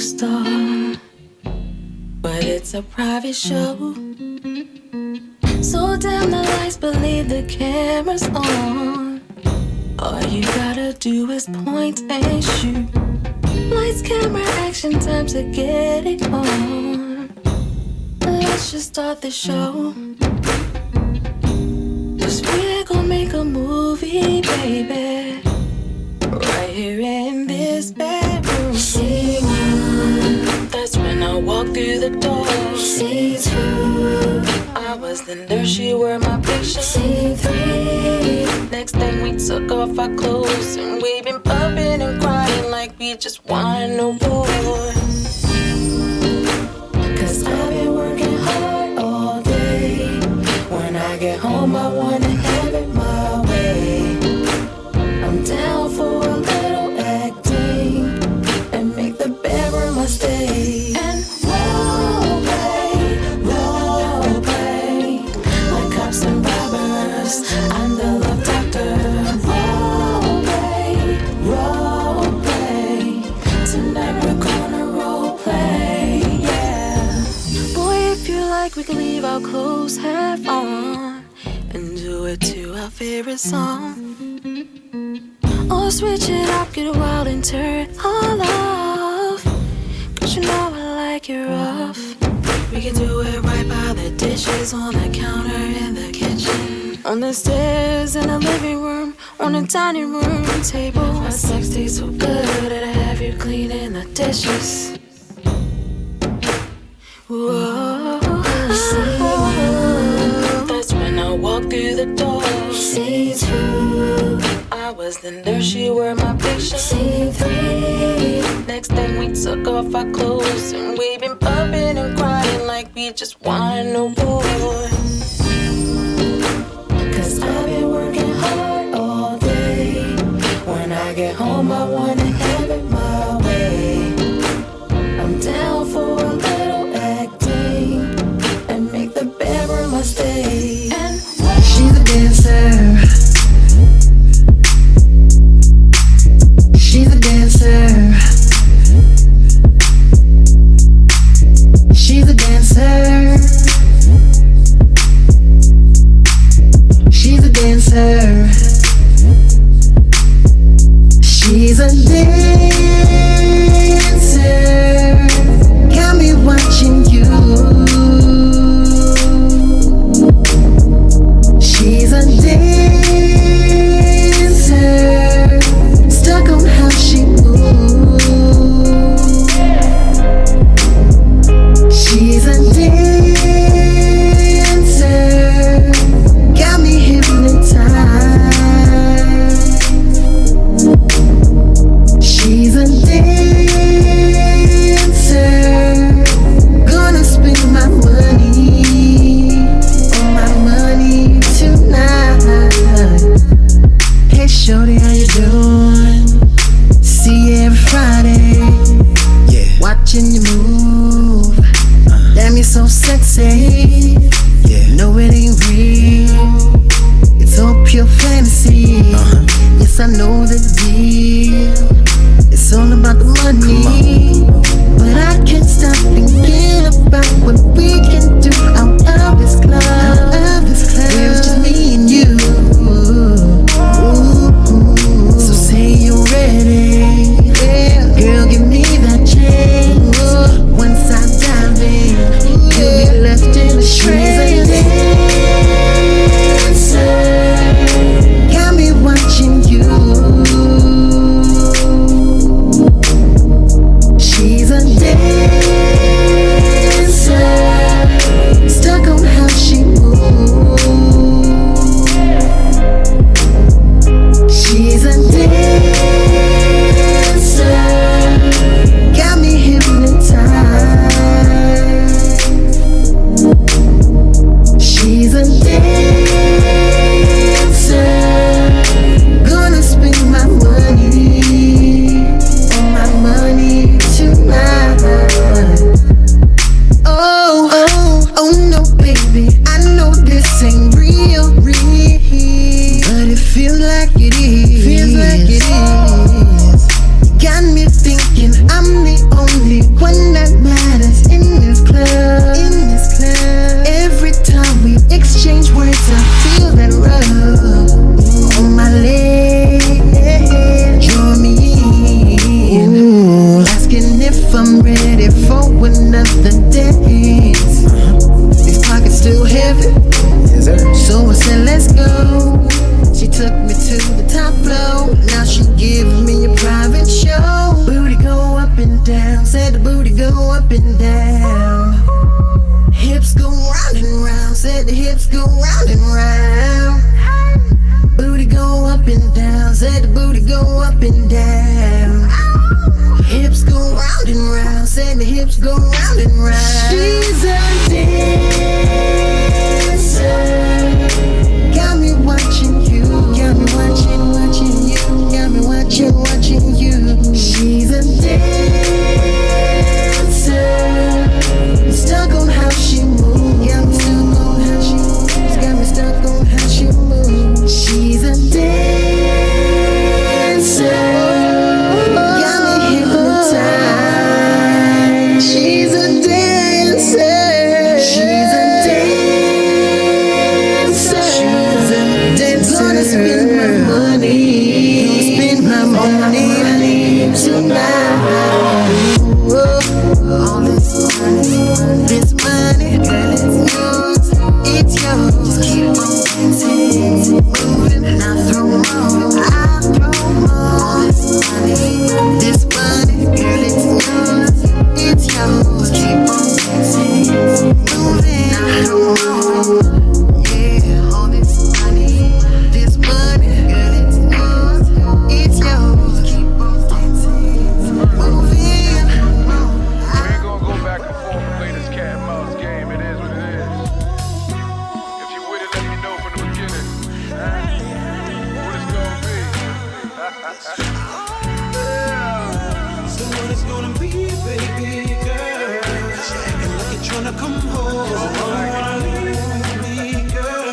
superstar, but it's a private show. So damn the lights, believe the camera's on. All you gotta do is point and shoot. Lights, camera, action, time to get it on. Let's just start the show. 'Cause we're gonna make a movie, baby, right here in this bedroom. Scene one, that's when I walked through the door. Scene two, I was the nurse, she wore my picture. Scene three, next thing we took off our clothes and we've been bumping and crying like we just wanna know more. 'Cause I've been working hard all day. When I get home I wanna have it my way. I'm down for a little acting and make the bedroom my stay. And role play, like cops and robbers. I'm the love doctor. Role play. Tonight we're gonna role play, yeah. Boy, if you like, we can leave our clothes half on and do it to our favorite song. Or switch it up, get wild and turn it all off. 'Cause you know I like it rough. We can do it right by the dishes, on the counter in the kitchen, on the stairs in the living room, on the dining room table. My sex tastes so good that I have you cleaning the dishes. Whoa. That's when I walk through the door. Scene two, I was the nurse, she wore my picture. Scene three, next thing we took off our clothes and we've been bumping and crying like we just wanna know more. 'Cause I've been working hard all day. When I get home I wanna have it my way. I'm down for a little acting and make the bedroom my stay. And she's a dancer. She's a dancer. She's a dancer. She's a dancer. She's a dancer. Got me watching you. She's a dancer. Stuck on how she moves. She's a dancer. Got me hypnotized. She's a dancer. Gonna spend my money on my money tonight. Hey shorty, how you doing? See you every Friday. Yeah. Watching you move. Damn, you're so sexy. Yeah. No, it ain't real. It's all pure fantasy. Yes, I know the deal. It's all about the money. But I can't stop thinking about what we can do out of this club. Where it's just me and you. So say you're ready. Girl, give me that chance. Once I dive in, you'll be left in the shades. Got me watching you. hands. These pockets still heavy. Yes, sir. So I said, let's go. She took me to the top floor. Now she giving me a private show. Booty go up and down. Said the booty go up and down. Hips go round and round. Said the hips go round and round. Booty go up and down. Said the booty go up and down. Hips go round and round. Said the hips go round and round. She's a dancer. Got me watching you. Got me watching you. Got me watching you. She's a dancer. Stuck on how she moves. Got me stuck on how she moves. Got me stuck on how she moves. She's a dancer. Got me hypnotized. She's a dancer. She's a dancer. She's a dancer. Gonna spend my money. Gonna spend my money tonight. All this money, girl, it's yours. It's yours. Just keep on dancing, moving, and I throw more. All this money, girl, it's yours. It's yours. Keep on dancing, moving, and I throw more. Yeah, all this money, girl, it's yours. It's yours. Keep on dancing, moving. We ain't gonna go back and forth and play this cat and mouse game. It is what it is. If you with it, let me know from the beginning. What it's gonna be. So what it's gonna be, baby girl? Acting like you're tryna come home. Wanna leave with me, girl?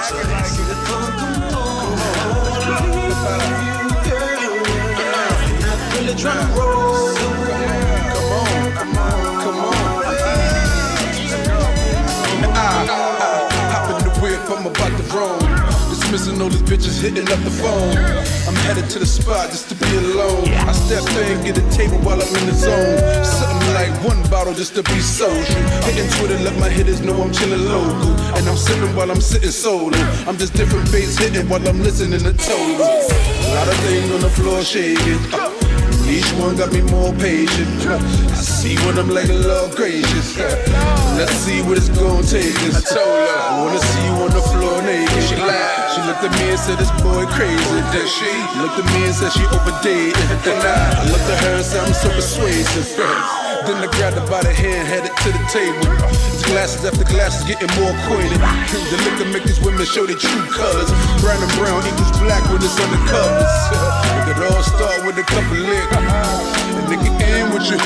So let's see the fun come home. Wanna leave with you, girl? Not really tryna roll. Hop in the whip, I'm about to roam. Dismissing all these bitches hitting up the phone. I'm headed to the spot just to be alone. I step there and get a table while I'm in the zone. Something like one bottle just to be social. Hitting Twitter, let my hitters know I'm chilling local. And I'm sipping while I'm sitting solo. I'm just different bass hitting while I'm listening to total. A lot of things on the floor shaking. Each one got me more patient. I see when I'm like, Lord gracious. Let's see what it's gonna take us. I told her, I wanna see you on the floor naked. She laughed. She looked at me and said, this boy crazy. Then she looked at me and said she overdated. Then I looked at her and said, I'm so persuasive. Then I grabbed her by the hand, headed to the table. It's glasses after glasses, getting more acquainted. The liquor make these women show their true colors. Brown and brown equals black when it's undercovers. It could all start with a couple licks. And nigga in with you.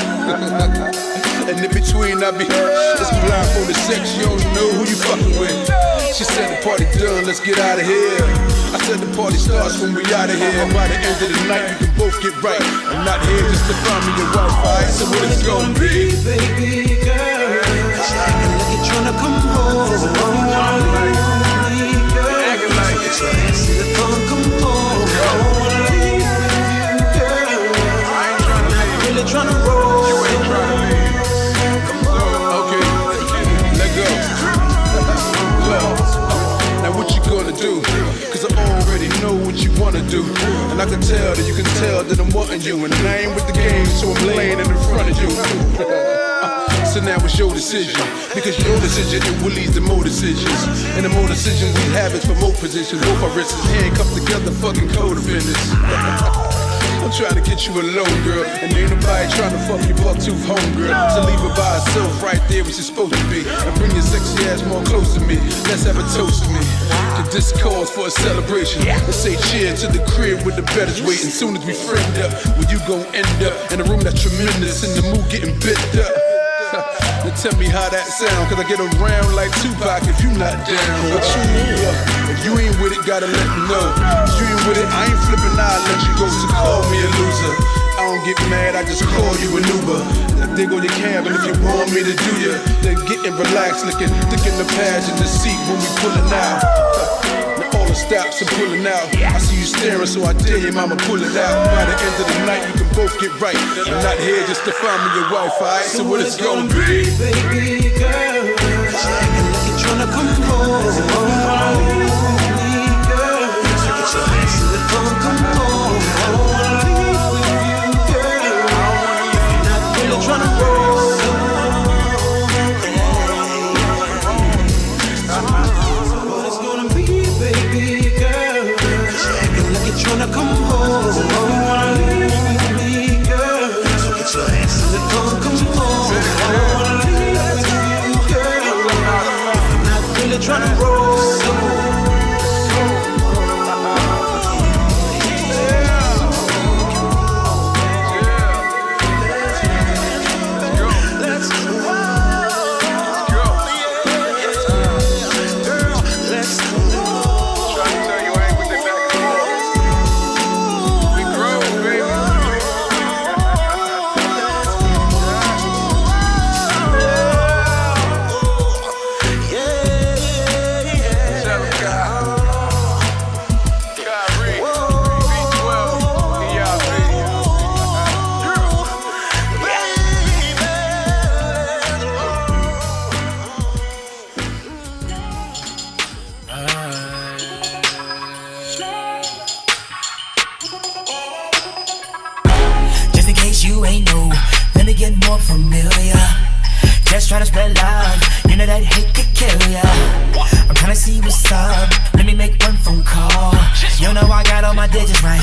And in between I be just blindfolded sex, you don't know who you fucking with. She said the party done, let's get out of here. I said the party starts when we out of here. By the end of the night we can both get right. I'm not here just to find me your wife, alright? So what it's gonna be? Baby girl, acting like you're tryna come home. Acting like it. So let's see the fun come home. Wanna leave with you, girl? I ain't tryna leave. Really tryna roll. You ain't tryna leave. Okay, let go. Look, now what you gonna do? Cause I already know what you wanna do. And I can tell that you can tell that I'm wanting you. And I ain't with the game, so I'm laying in front of you. So now it's your decision. Because your decision, it will lead to more decisions. And the more decisions we have is for more positions. Both our wrists handcuffed together, fucking co-defendants. I'm trying to get you alone, girl. And ain't nobody trying to fuck your buck-tooth home, girl. So leave her by herself right there where she's supposed to be. And bring your sexy ass more close to me. Let's have a toast to me. To this cause for a celebration. Let's say cheers to the crib with the betters waiting. Soon as we friend up, where you gon' end up in a room that's tremendous. In the mood getting bit up. Now tell me how that sound, cause I get around like Tupac if you not down. What you mean? If you ain't with it, gotta let me know. If you ain't with it, I ain't flipping, I'll let you go. So call me a loser. I don't get mad, I just call you an Uber. I dig on your cab, and if you want me to do ya, then getting relaxed, looking thick in the passenger seat when we pulling out. Now all the stops and pulling out. I see you staring, so I dare your mama pull it out. By the end of the night, you can both get right. I'm not here just to find me your wife, alright? So what it's gonna be? Baby tryna spread love. You know that hate could kill ya. I'm tryna see what's up. Let me make one phone call. You know I got all my digits right,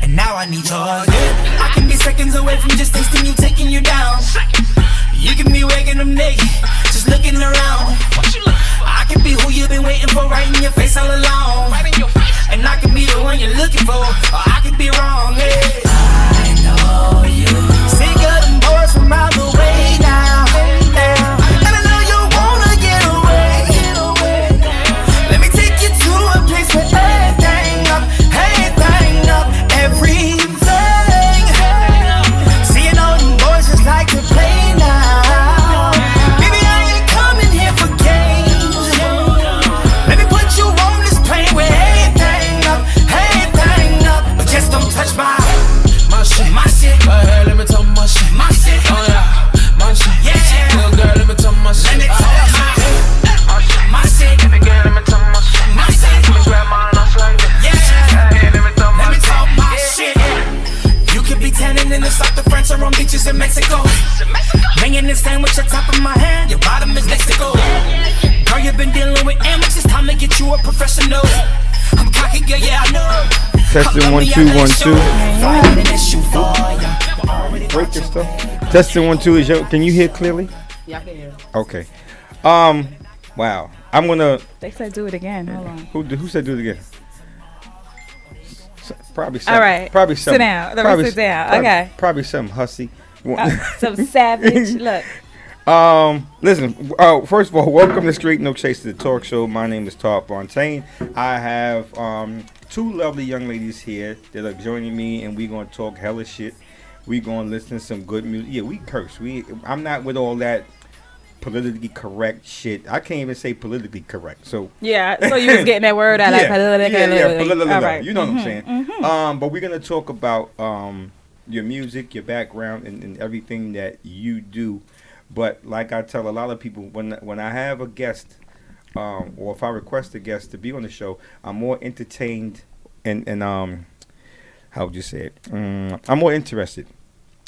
and now I need yours. I can be seconds away from just tasting you, taking you down. You can be waking up naked, just looking around. I can be who you've been waiting for, right in your face all along. And I can be the one you're looking for, or I could be wrong. Yeah. I know you sick of them boys from out the way now. And I know you wanna get away. Let me take you to a place where everything up, everything. See, you know them boys just like to play now. Baby, I ain't coming here for games. Let me put you on this plane where everything up, but just don't touch my shit, my shit. Let me talk my shit, My shit. oh yeah, my shit. Yeah. Little girl, let me talk my shit. Let me talk my shit. Baby girl, let me talk my shit. My shit. Let me grab mine off like that. Yeah. Hey, let me talk Let my me talk my shit. shit. You could be tanning in the south of France or on beaches in Mexico. Ringing this sandwich at top of my hand, your bottom is next to go. Girl, you've been dealing with amateurs, time to get you a professional. I'm cocky, girl, yeah, I know. Testing 1 2 1 2. Break this stuff. Testing 1 2 is your. Can you hear clearly? Yeah, I can hear. Okay. Wow. I'm gonna. They said do it again. Hold on. Who said do it again? Probably some. All right. Probably some. Sit down. Let me sit down. Okay. Probably some hussy. Some savage. Look. Listen. First of all, welcome to Straight No Chase, the talk show. My name is Todd Fountaine. I have two lovely young ladies here that are joining me, and we're gonna talk hella shit. We're gonna listen to some good music. Yeah, we curse. I'm not with all that politically correct shit. I can't even say politically correct. So Yeah. So you was getting that word out like politically. All right. You know what I'm saying. But we're gonna talk about your music, your background, and everything that you do. But like I tell a lot of people, when I have a guest, or if I request a guest to be on the show, I'm more entertained and how would you say it? I'm more interested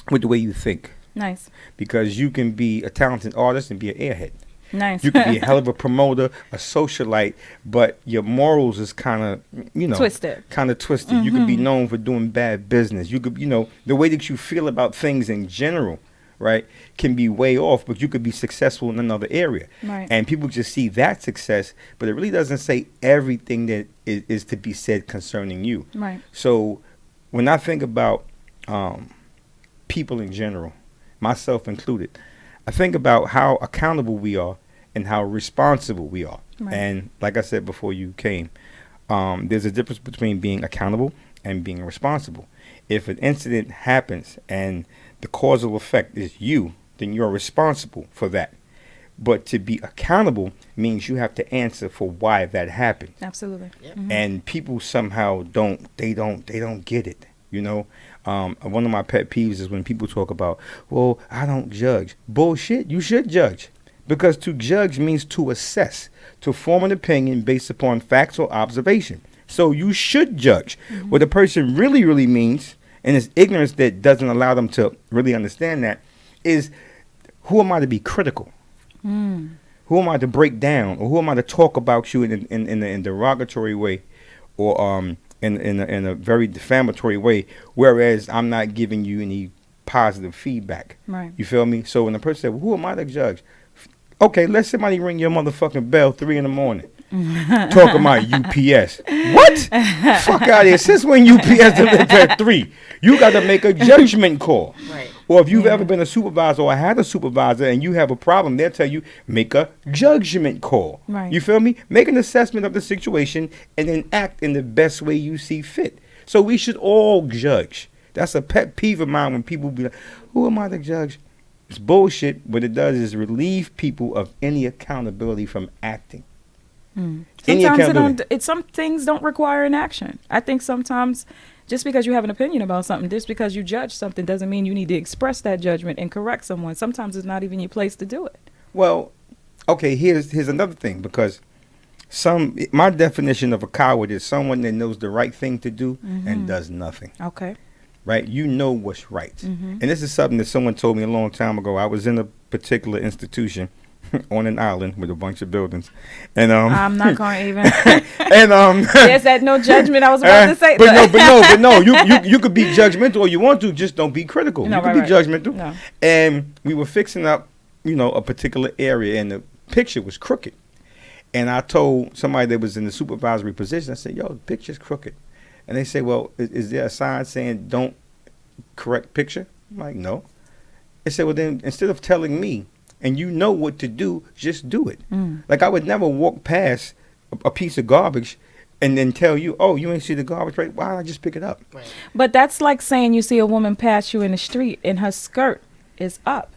with the way you think. Nice. Because you can be a talented artist and be an airhead. Nice. You can be a hell of a promoter, a socialite, but your morals is kind of, twisted. Kind of twisted. Mm-hmm. You could be known for doing bad business. You could, the way that you feel about things in general, right, can be way off, but you could be successful in another area. Right. And people just see that success, but it really doesn't say everything that is to be said concerning you. Right. So when I think about people in general, myself included, I think about how accountable we are and how responsible we are. Right. And like I said before you came, there's a difference between being accountable and being responsible. If an incident happens and the causal effect is you, then you're responsible for that. But to be accountable means you have to answer for why that happened. Absolutely. Yep. Mm-hmm. And people somehow don't get it. One of my pet peeves is when people talk about, well, I don't judge. Bullshit. You should judge. Because to judge means to assess, to form an opinion based upon facts or observation. So you should judge. Mm-hmm. What a person really, really means, and it's ignorance that doesn't allow them to really understand that, is who am I to be critical? Mm. Who am I to break down? Or who am I to talk about you in a derogatory way, or in a very defamatory way, whereas I'm not giving you any positive feedback. Right. You feel me? So when the person said, well, who am I to judge? Okay, let somebody ring your motherfucking bell 3 a.m. talking about UPS. What? Fuck out of here. Since when UPS delivered at 3? You got to make a judgment call. Right. Or if you've ever been a supervisor or had a supervisor and you have a problem, they'll tell you, make a judgment call. Right. You feel me? Make an assessment of the situation and then act in the best way you see fit. So we should all judge. That's a pet peeve of mine when people be like, who am I to judge? It's bullshit. What it does is relieve people of any accountability from acting. Sometimes some things don't require an action. I think sometimes just because you have an opinion about something, just because you judge something doesn't mean you need to express that judgment and correct someone. Sometimes it's not even your place to do it. Well, okay, here's another thing, because my definition of a coward is someone that knows the right thing to do and does nothing. Okay. Right? You know what's right. Mm-hmm. And this is something that someone told me a long time ago. I was in a particular institution on an island with a bunch of buildings, and I'm not going to even. and There's that no judgment I was about to say. But no, you could be judgmental all you want to, just don't be critical. No, you could right, be judgmental. No. And we were fixing up, a particular area, and the picture was crooked. And I told somebody that was in the supervisory position, I said, "Yo, the picture's crooked." And they say, "Well, is there a sign saying don't correct picture?" I'm like, "No." They said, "Well, then instead of telling me, and you know what to do, just do it." Like, I would never walk past a piece of garbage and then tell you, "Oh, you ain't see the garbage, right? Why don't I just pick it up?" Right. But that's like saying you see a woman pass you in the street and her skirt is up.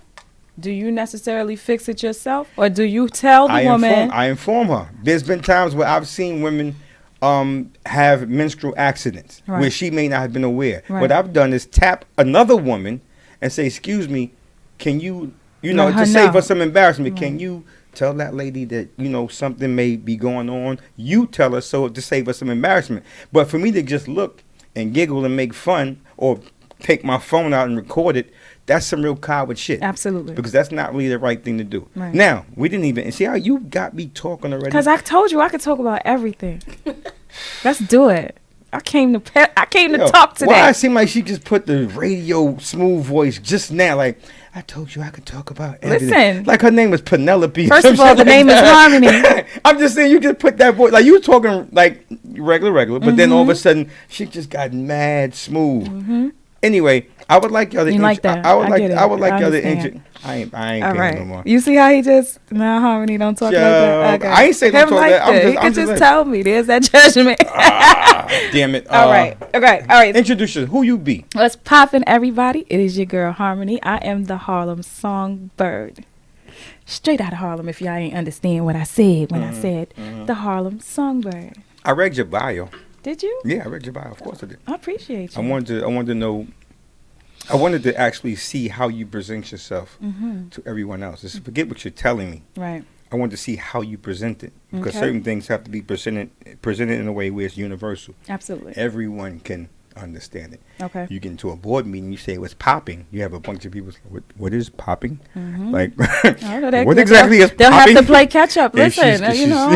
Do you necessarily fix it yourself, or do you tell the woman? I inform her. There's been times where I've seen women have menstrual accidents where she may not have been aware. Right. What I've done is tap another woman and say, "Excuse me, can you, to save her some embarrassment, can you tell that lady that, something may be going on? You tell her so to save her some embarrassment." But for me to just look and giggle and make fun or take my phone out and record it, that's some real coward shit. Absolutely. Because that's not really the right thing to do. Right. Now, we didn't even see how you got me talking already. Because I told you I could talk about everything. Let's do it. I came to talk today. Why it seemed like she just put the radio smooth voice just now, like, "I told you I could talk about everything." Listen. Like her name was Penelope. First of all, the name is Harmony. I'm just saying, you just put that voice, like you were talking like regular, but then all of a sudden she just got mad smooth. Anyway, I would like y'all to. You like that? I would like y'all to. Understand. I ain't All paying right. no more. You see how he just Harmony don't talk like that. Okay. I ain't say don't talk like that. He could just tell me. There's that judgment. Damn it. All right. Introduce you. Who you be? What's poppin', everybody? It is your girl Harmony. I am the Harlem Songbird. Straight out of Harlem. If y'all ain't understand what I said when I said the Harlem Songbird. I read your bio. Did you? Yeah, I read your bio. Of course I did. I appreciate you. I wanted to know. I wanted to actually see how you present yourself to everyone else. Just forget what you're telling me. Right. I wanted to see how you present it, because certain things have to be presented in a way where it's universal. Absolutely. Everyone can understand it. Okay. You get into a board meeting, you say what's popping. You have a bunch of people say, what is popping? Like, what exactly is popping? They'll have to play catch up. Listen,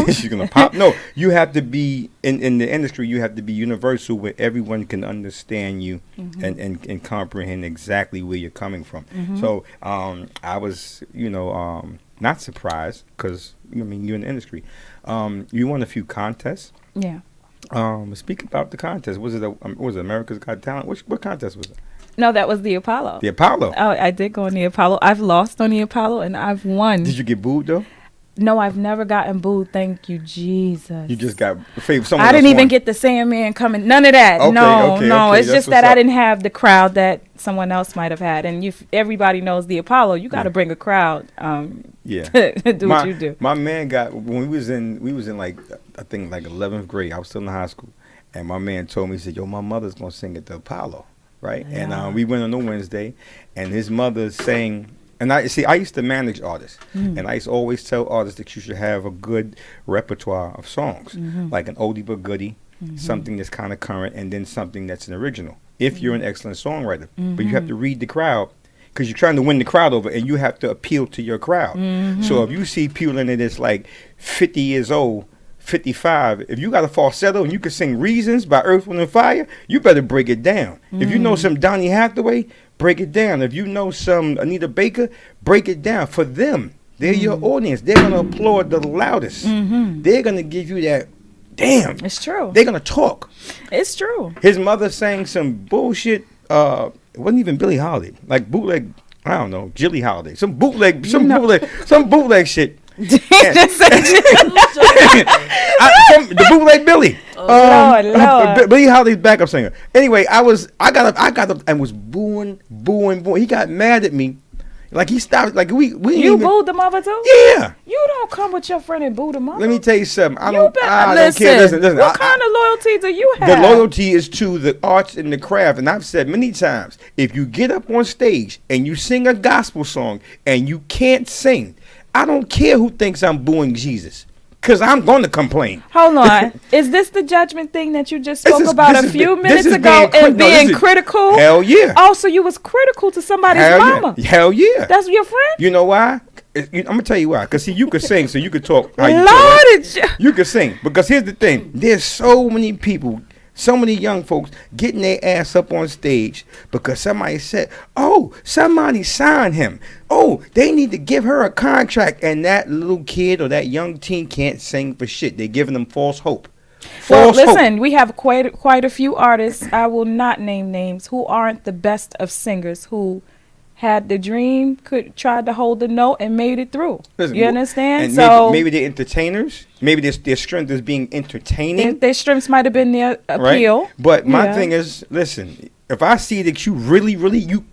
she's gonna pop. No, you have to be in the industry. You have to be universal, where everyone can understand you and comprehend exactly where you're coming from. So I was not surprised, because you're in the industry. You won a few contests. Yeah. Speak about the contest. Was it America's Got Talent? What contest was it? No, that was the Apollo. The Apollo. Oh, I did go on the Apollo. I've lost on the Apollo and I've won. Did you get booed though? No, I've never gotten booed. Thank you, Jesus. You just got I didn't even get the Sandman coming. None of that. Okay, no. Okay, it's just that I didn't have the crowd that someone else might have had. And everybody knows the Apollo. You got to bring a crowd. To do what you do. My man got, when we was in like, I think like 11th grade. I was still in high school, and my man told me, he said, "Yo, my mother's gonna sing at the Apollo, right?" Yeah. And we went on a Wednesday, and his mother sang. And I used to manage artists, and I used to always tell artists that you should have a good repertoire of songs, like an oldie but goodie, something that's kind of current, and then something that's an original. If you're an excellent songwriter, but you have to read the crowd, because you're trying to win the crowd over, and you have to appeal to your crowd. So if you see people in it that's like 50 years old, 55, if you got a falsetto and you can sing Reasons by Earth, Wind and Fire, you better break it down. If you know some Donny Hathaway, break it down. If you know some Anita Baker, break it down. For them, they're your audience. They're going to applaud the loudest. They're going to give you that, damn. It's true. They're going to talk. It's true. His mother sang some bullshit. It wasn't even Billie Holiday. Like bootleg, I don't know, Jilly Holiday. Some bootleg shit. The bootleg Billy. Lord. Billie Holiday's backup singer. Anyway, I got up and was booing. He got mad at me. Like he stopped. Like we You booed the mother too? Yeah. You don't come with your friend and boo the mother. Let me tell you something. I don't care. Listen. What kind of loyalty do you have? The loyalty is to the arts and the craft. And I've said many times, if you get up on stage and you sing a gospel song and you can't sing, I don't care who thinks I'm booing Jesus. because I'm going to complain. Hold on. Is this the judgment thing that you just spoke This is- about this a is few be- minutes this is ago being and cri- no, being this is- critical? Hell yeah. Oh, so you was critical to somebody's Hell mama. yeah. Hell yeah. That's your friend? You know why? I'm going to tell you why. Because, see, you could sing, so you could talk. How you Lord, talk, right? it's You could sing. Because here's the thing. There's so many people, so many young folks getting their ass up on stage because somebody said, oh, somebody signed him. Oh, they need to give her a contract. And that little kid or that young teen can't sing for shit. They're giving them false hope. Well, False hope. listen, we have quite a few artists, I will not name names, who aren't the best of singers, who had the dream, tried to hold the note and made it through. Listen, you understand? And So maybe they're entertainers. Maybe their strength is being entertaining. their strengths might have been their Right? appeal. But my Yeah. thing is, listen, if I see that you really, you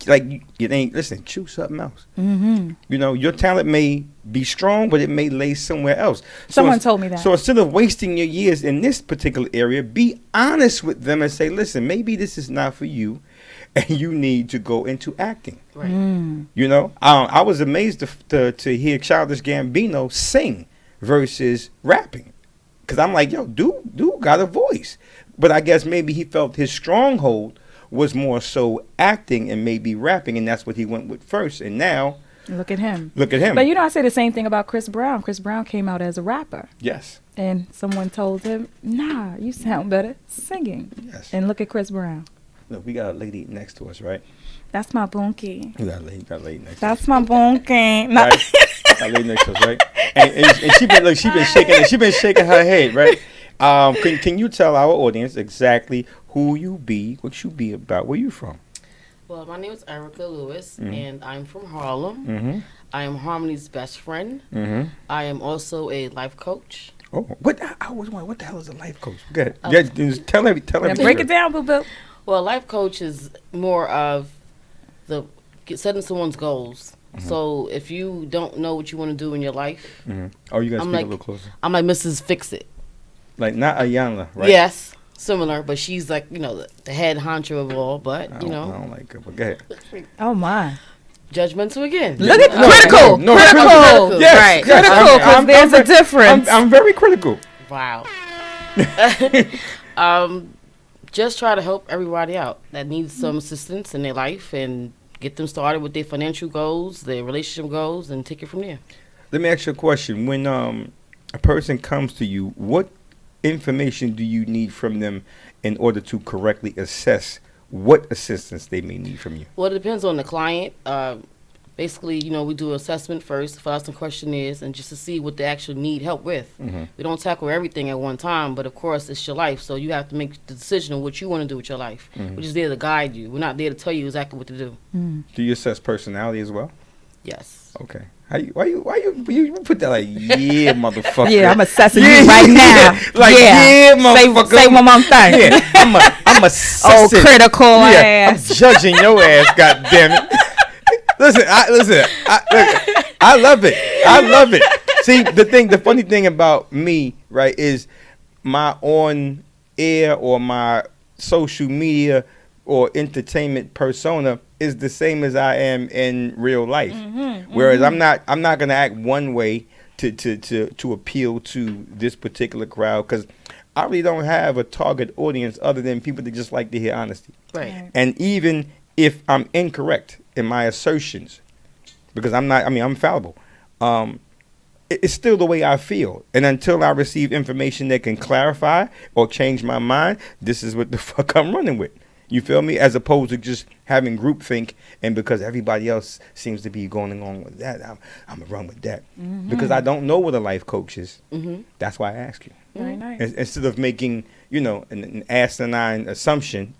ain't, listen, choose something else. Mm-hmm. You know, your talent may be strong, but it may lay somewhere else. Someone told me that. So instead of wasting your years in this particular area, be honest with them and say, listen, maybe this is not for you, and you need to go into acting. Right. You know, I was amazed to hear Childish Gambino sing versus rapping, because I'm like, yo, dude got a voice. But I guess maybe he felt his stronghold was more so acting and maybe rapping, and that's what he went with first. And now, Look at him. look at him. But you know, I say the same thing about Chris Brown. Chris Brown came out as a rapper. Yes. And someone told him, nah, you sound better singing. Yes. And look at Chris Brown. Look, we got a lady next to us, right? That's my bunkie. We got a lady next to us. That's my bunkie. Nah. Right? Got a lady next to us, right? And she been shaking her head, right? Can you tell our audience exactly who you be, what you be about, where you from? Well, my name is Erica Lewis, and I'm from Harlem. Mm-hmm. I am Harmony's best friend. Mm-hmm. I am also a life coach. Oh, what? I was wondering, what the hell is a life coach? Good. Yeah, just tell everybody. Break it down, boo boo. Well, a life coach is more of setting someone's goals. Mm-hmm. So if you don't know what you want to do in your life, Mm-hmm. Oh, you gotta I'm speak like- a little closer. I'm like Mrs. Fix It. Like not Ayanna, right? Yes, similar, but she's like, the head honcho of all, but, I don't like it, but go ahead. Oh, my. judgmental again. Look at No, critical. no, critical. Yes, Right. yes, Critical, because there's a difference. I'm very critical. Wow. Just try to help everybody out that needs some assistance in their life and get them started with their financial goals, their relationship goals, and take it from there. Let me ask you a question. When a person comes to you, what information do you need from them in order to correctly assess what assistance they may need from you? Well, it depends on the client. Basically, we do an assessment first, fill out some questionnaires, and just to see what they actually need help with. Mm-hmm. We don't tackle everything at one time, but of course, it's your life, so you have to make the decision on what you want to do with your life. Mm-hmm. We're just there to guide you. We're not there to tell you exactly what to do. Do you assess personality as well? Yes. Okay. Why you put that like, yeah, motherfucker? Yeah, I'm assessing Yeah, you right now. Like, yeah, motherfucker. Say one more thing. Yeah, I'm Oh, assessing. critical Yeah, I'm ass. judging your ass, God damn it. Listen, I love it. I love it. See, the funny thing about me, right, is my on air or my social media or entertainment persona is the same as I am in real life. Whereas I'm not gonna act one way to appeal to this particular crowd, because I really don't have a target audience other than people that just like to hear honesty. Right. And even if I'm incorrect in my assertions, because I'm fallible, it's still the way I feel. And until I receive information that can clarify or change my mind, this is what the fuck I'm running with. You feel me? As opposed to just having groupthink, and because everybody else seems to be going along with that, I'm gonna run with that. Because I don't know what a life coach is. That's why I ask you. Very nice. Instead of making, an asinine assumption,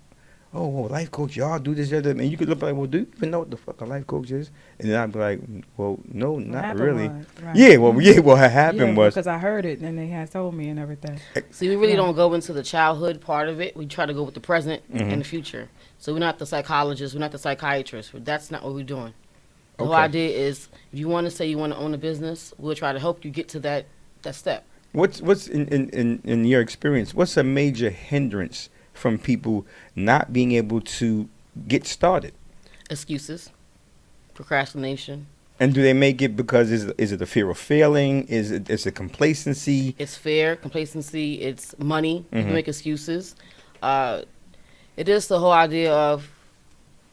oh, well, life coach, y'all do this, and you could look like, well, do you even know what the fuck a life coach is? And then I'd be like, well, no, not happened really. was, right. Yeah, what happened was. Because I heard it and they had told me and everything. See, we really don't go into the childhood part of it. We try to go with the present and the future. So we're not the psychologists. We're not the psychiatrists. That's not what we're doing. The whole Okay. idea is, if you want to say you want to own a business, we'll try to help you get to that step. What's in your experience, what's a major hindrance from people not being able to get started? Excuses, procrastination, And do they make it because is it a fear of failing? Is it complacency? It's fear, complacency. It's money. You can make excuses. It is the whole idea of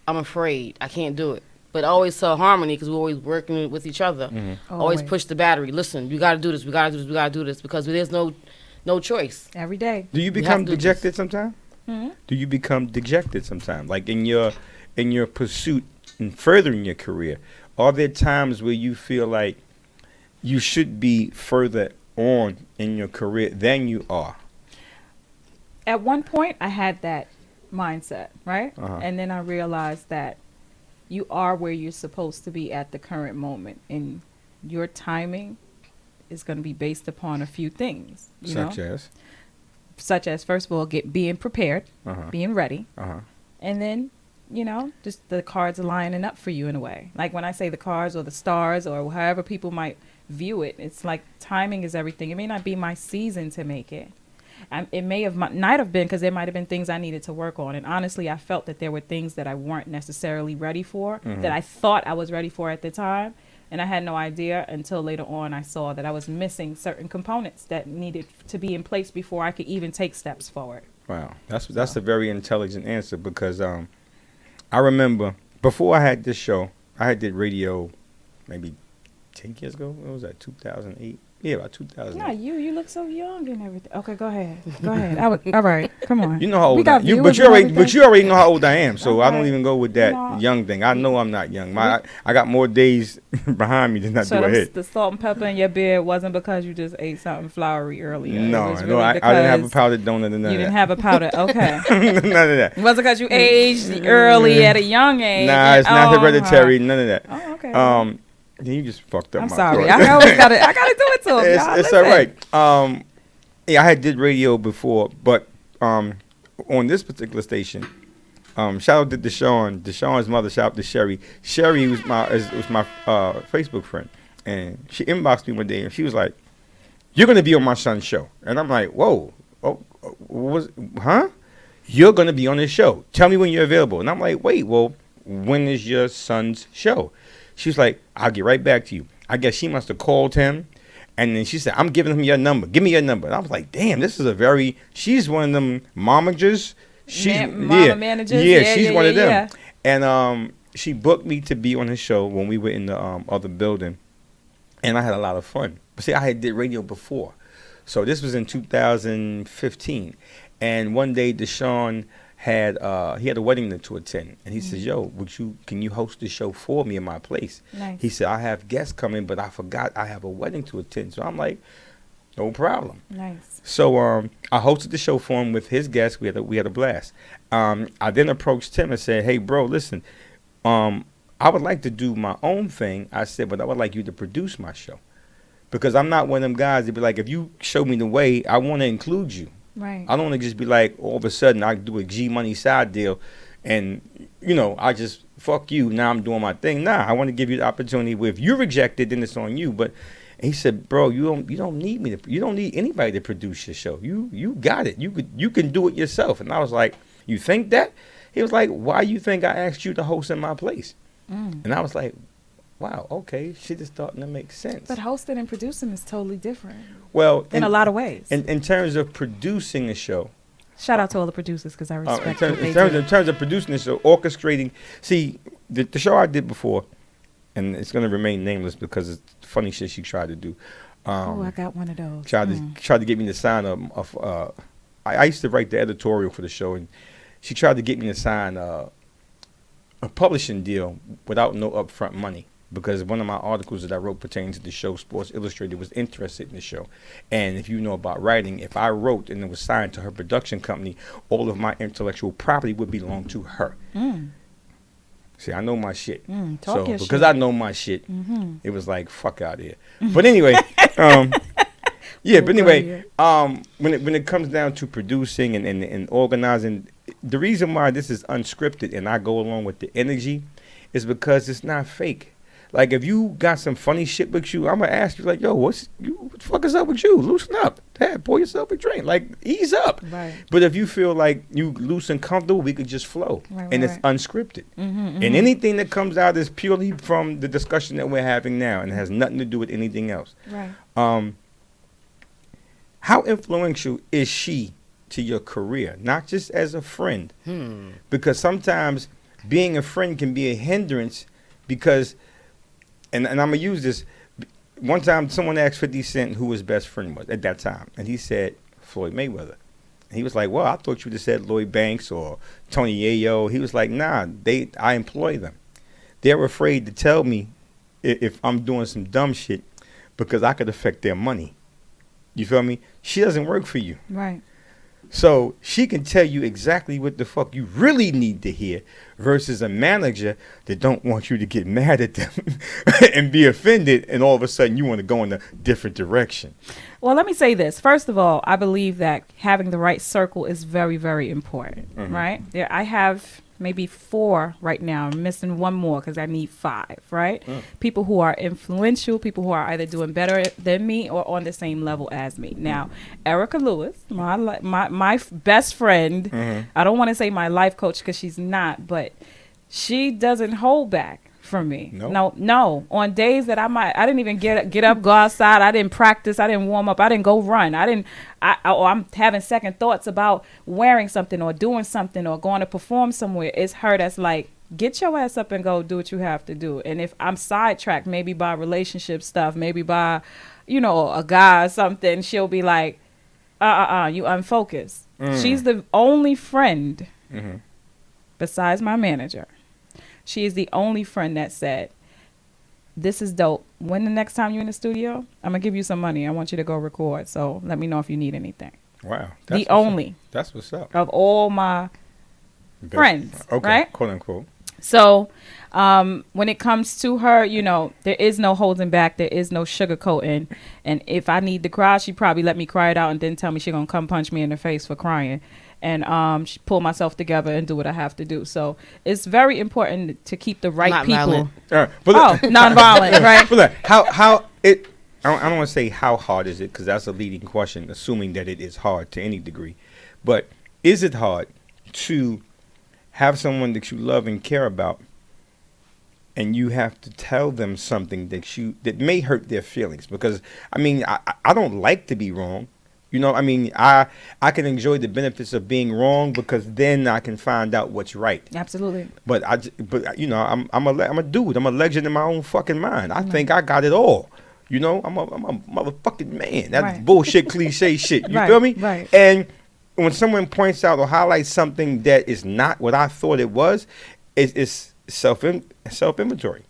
I'm afraid. I can't do it. But always tell Harmony, because we're always working with each other. Always push the battery. Listen, you got to do this. We got to do this. We got to do this, because there's no choice. Every day. Do you become dejected sometimes? Do you become dejected sometimes? Like in your pursuit and furthering your career, are there times where you feel like you should be further on in your career than you are? At one point, I had that mindset, right? And then I realized that you are where you're supposed to be at the current moment, and your timing is going to be based upon a few things. Such as, first of all, being prepared, being ready, and then, just the cards are lining up for you in a way. Like when I say the cards or the stars or however people might view it, it's like timing is everything. It may not be my season to make it. It may have not have been, because there might have been things I needed to work on. And honestly, I felt that there were things that I weren't necessarily ready for, that I thought I was ready for at the time. And I had no idea until later on I saw that I was missing certain components that needed to be in place before I could even take steps forward. Wow. That's a very intelligent answer, because I remember before I had this show, I did radio maybe 10 years ago. What was that, 2008? Yeah, about 2008. No, you look so young and everything. Okay, go ahead. All right, come on. You know how old I am. But you already know how old I am, so okay. I don't even go with that young thing. I know I'm not young. I got more days behind me than I do ahead. The salt and pepper in your beard wasn't because you just ate something floury earlier. No, I didn't have a powdered donut and none of that. You didn't have a powder, okay. None of that. It wasn't because you aged early at a young age. Nah, it's not hereditary, none of that. Oh, okay. You just fucked up. I'm sorry. I always gotta do it to him. It's all right. I had did radio before, but on this particular station, shout out to Deshaun's mother. Shout out to Sherry. Sherry was my Facebook friend, and she inboxed me one day, and she was like, "You're gonna be on my son's show," and I'm like, "Whoa, huh? You're gonna be on his show? Tell me when you're available." And I'm like, "Wait, well, when is your son's show?" She's like, "I'll get right back to you." I guess she must have called him. And then she said, "I'm giving him your number. Give me your number." And I was like, damn, she's one of them momagers. Mama managers. Yeah, she's one of them. Yeah. And she booked me to be on her show when we were in the other building. And I had a lot of fun. But see, I had did radio before. So this was in 2015. And one day, Deshaun had a wedding to attend, and he says, "Yo, can you host the show for me in my place?" Nice. He said, "I have guests coming, but I forgot I have a wedding to attend." So I'm like, "No problem." Nice. So I hosted the show for him with his guests. We had a blast. I then approached Tim and said, "Hey, bro, listen, I would like to do my own thing." I said, "But I would like you to produce my show, because I'm not one of them guys that be like, if you show me the way, I want to include you." Right. I don't want to just be like, all of a sudden I do a G Money side deal and, I just fuck you. Now I'm doing my thing. Nah, I want to give you the opportunity where if you reject it, then it's on you. But he said, "Bro, you don't need me you don't need anybody to produce your show. You got it. You can do it yourself." And I was like, "You think that?" He was like, "Why you think I asked you to host in my place?" And I was like, wow, okay, shit is starting to make sense. But hosting and producing is totally different. Well, in a lot of ways. In terms of producing a show. Shout out to all the producers, because I respect what they do. In terms of producing the show, orchestrating. See, the show I did before, and it's going to remain nameless because it's funny shit she tried to do. I got one of those. Tried to get me to sign I used to write the editorial for the show, and she tried to get me to sign a publishing deal without no upfront money. Because one of my articles that I wrote pertaining to the show, Sports Illustrated, was interested in the show. And if you know about writing, if I wrote and it was signed to her production company, all of my intellectual property would belong to her. See, I know my shit. So because I know my shit, it was like, fuck out of here. But anyway, when it comes down to producing and organizing, the reason why this is unscripted and I go along with the energy is because it's not fake. Like, if you got some funny shit with you, I'm going to ask you, like, yo, what the the fuck is up with you? Loosen up. Dad, pour yourself a drink. Like, ease up. Right. But if you feel like you loose and comfortable, we could just flow. And it's unscripted. And anything that comes out is purely from the discussion that we're having now, and it has nothing to do with anything else. Right. How influential is she to your career? Not just as a friend. Because sometimes being a friend can be a hindrance because, and I'm going to use this. One time someone asked 50 Cent who his best friend was at that time. And he said Floyd Mayweather. And he was like, well, I thought you would have said Lloyd Banks or Tony Yayo. He was like, nah, I employ them. They're afraid to tell me if I'm doing some dumb shit because I could affect their money. You feel me? She doesn't work for you. Right. So she can tell you exactly what the fuck you really need to hear versus a manager that don't want you to get mad at them and be offended, and all of a sudden you want to go in a different direction. Well, let me say this. First of all, I believe that having the right circle is very, very important, right? I have maybe 4 right now. I'm missing one more because I need 5, right? People who are influential, people who are either doing better than me or on the same level as me. Now, Erica Lewis, my best friend, I don't want to say my life coach because she's not, but she doesn't hold back from me. No. On days that I didn't even get up, go outside. I didn't practice. I didn't warm up. I didn't go run. I'm having second thoughts about wearing something or doing something or going to perform somewhere. It's her that's like, get your ass up and go do what you have to do. And if I'm sidetracked, maybe by relationship stuff, maybe by, a guy or something, she'll be like, you unfocused. She's the only friend besides my manager. She is the only friend that said, this is dope. When the next time you're in the studio, I'm going to give you some money. I want you to go record. So let me know if you need anything. Wow. The only. That's what's up. Of all my friends. Okay. Right? Quote unquote. So when it comes to her, there is no holding back. There is no sugarcoating. And if I need to cry, she probably let me cry it out and then tell me she's going to come punch me in the face for crying. And pull myself together and do what I have to do. So it's very important to keep the right Not people. Nonviolent, right? But look, how it? I don't want to say how hard is it because that's a leading question, assuming that it is hard to any degree. But is it hard to have someone that you love and care about, and you have to tell them something that may hurt their feelings? Because I don't like to be wrong. I can enjoy the benefits of being wrong because then I can find out what's right. Absolutely. But I'm a dude. I'm a legend in my own fucking mind. I think I got it all. I'm a motherfucking man. That's bullshit cliche shit. You feel me? Right. And when someone points out or highlights something that is not what I thought it was, it's self-inventory.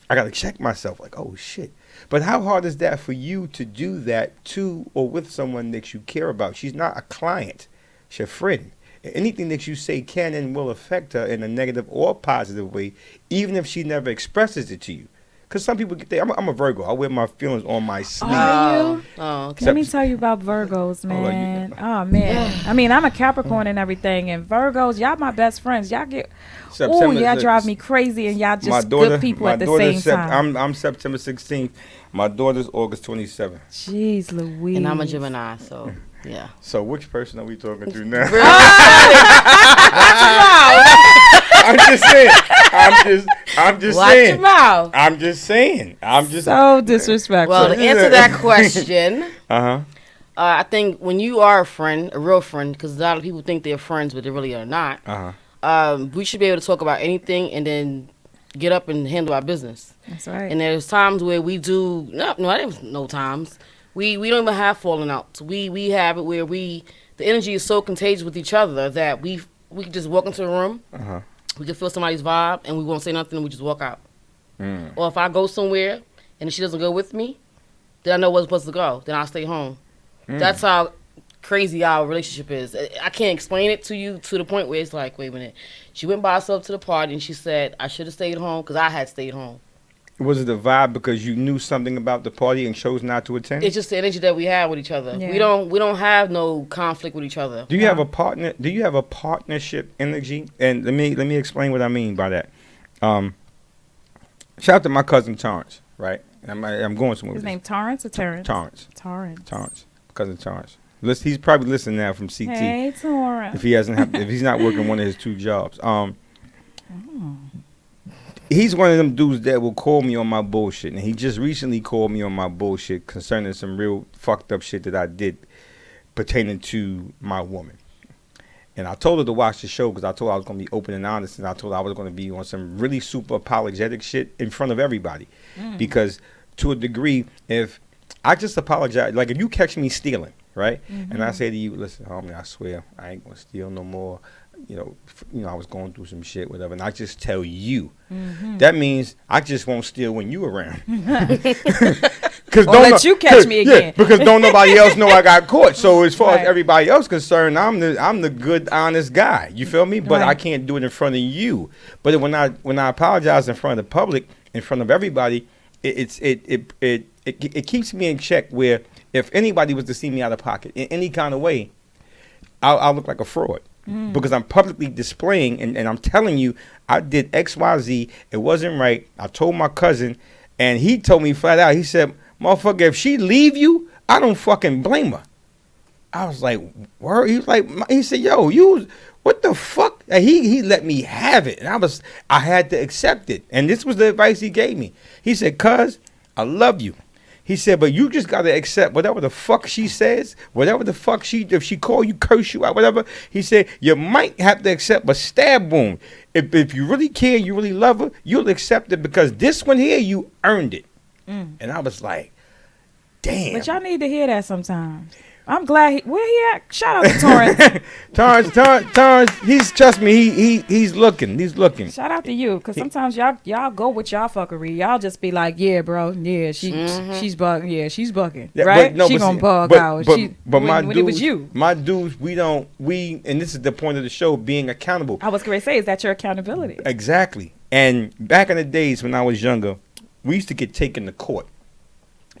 I got to check myself like, oh shit. But how hard is that for you to do that to or with someone that you care about? She's not a client. She's a friend. Anything that you say can and will affect her in a negative or positive way, even if she never expresses it to you. Because some people get there. I'm a Virgo. I wear my feelings on my sleeve. Are you? Oh, okay. Let me tell you about Virgos, man. Man. I'm a Capricorn and everything. And Virgos, y'all my best friends. Y'all get... y'all drive me crazy and y'all just good people at the same time. I'm September 16th. My daughter's August 27th. Jeez Louise. And I'm a Gemini, so... Yeah. So which person are we talking to now? I'm just saying. Watch your mouth. I'm just saying. So disrespectful. Well, to answer that question, I think when you are a friend, a real friend, because a lot of people think they're friends, but they really are not. We should be able to talk about anything and then get up and handle our business. That's right. And there's times where we do. No times. We don't even have falling outs. We have it where the energy is so contagious with each other that we can just walk into a room, we can feel somebody's vibe, and we won't say nothing, and we just walk out. Or if I go somewhere and she doesn't go with me, then I know where I'm supposed to go. Then I'll stay home. That's how crazy our relationship is. I can't explain it to you to the point where it's like, wait a minute. She went by herself to the party, and she said, I should have stayed home because I had stayed home. Was it a vibe because you knew something about the party and chose not to attend? It's just the energy that we have with each other. Yeah. We don't have no conflict with each other. Do you have a partner? Do you have a partnership energy? And let me explain what I mean by that. Shout out to my cousin Torrance, right? I'm going somewhere. His name Torrance or Terrence? Torrance. Torrance. Cousin Torrance. He's probably listening now from CT. Hey, Torrance. If he's not working one of his 2 jobs. He's one of them dudes that will call me on my bullshit, and he just recently called me on my bullshit concerning some real fucked up shit that I did pertaining to my woman. And I told her to watch the show because I told her I was going to be open and honest, and I told her I was going to be on some really super apologetic shit in front of everybody. Because to a degree, if I just apologize, like if you catch me stealing, right, and I say to you, listen, homie, I swear I ain't going to steal no more. You know, I was going through some shit, whatever, and I just tell you, that means I just won't steal when you around. Cause don't let you catch me again. Yeah, because don't nobody else know I got caught. So as far as everybody else concerned, I'm the good, honest guy. You feel me? But I can't do it in front of you. But when I apologize in front of the public, in front of everybody, it keeps me in check. Where if anybody was to see me out of pocket in any kind of way, I'll look like a fraud. Because I'm publicly displaying and I'm telling you I did XYZ. It wasn't right. I told my cousin, and he told me flat out. He said, "Motherfucker, if she leave you, I don't fucking blame her." I was like, "Word?" He said, "Yo, you what the fuck?" And he let me have it, and I had to accept it. And this was the advice he gave me. He said, "Cuz, I love you." He said, but you just got to accept whatever the fuck she says, whatever the fuck if she call you, curse you out, whatever. He said, you might have to accept a stab wound. If you really care, you really love her, you'll accept it because this one here, you earned it. And I was like, damn. But y'all need to hear that sometimes. I'm glad where he at? Shout out to Torrance. Torrance, trust me, he's looking. Shout out to you, because sometimes y'all go with y'all fuckery. Y'all just be like, yeah, bro, yeah, she's bugging, yeah, she's bugging, yeah, right? She gonna bug out. But when it was you. My dudes, and this is the point of the show, being accountable. I was gonna say, is that your accountability? Exactly. And back in the days when I was younger, we used to get taken to court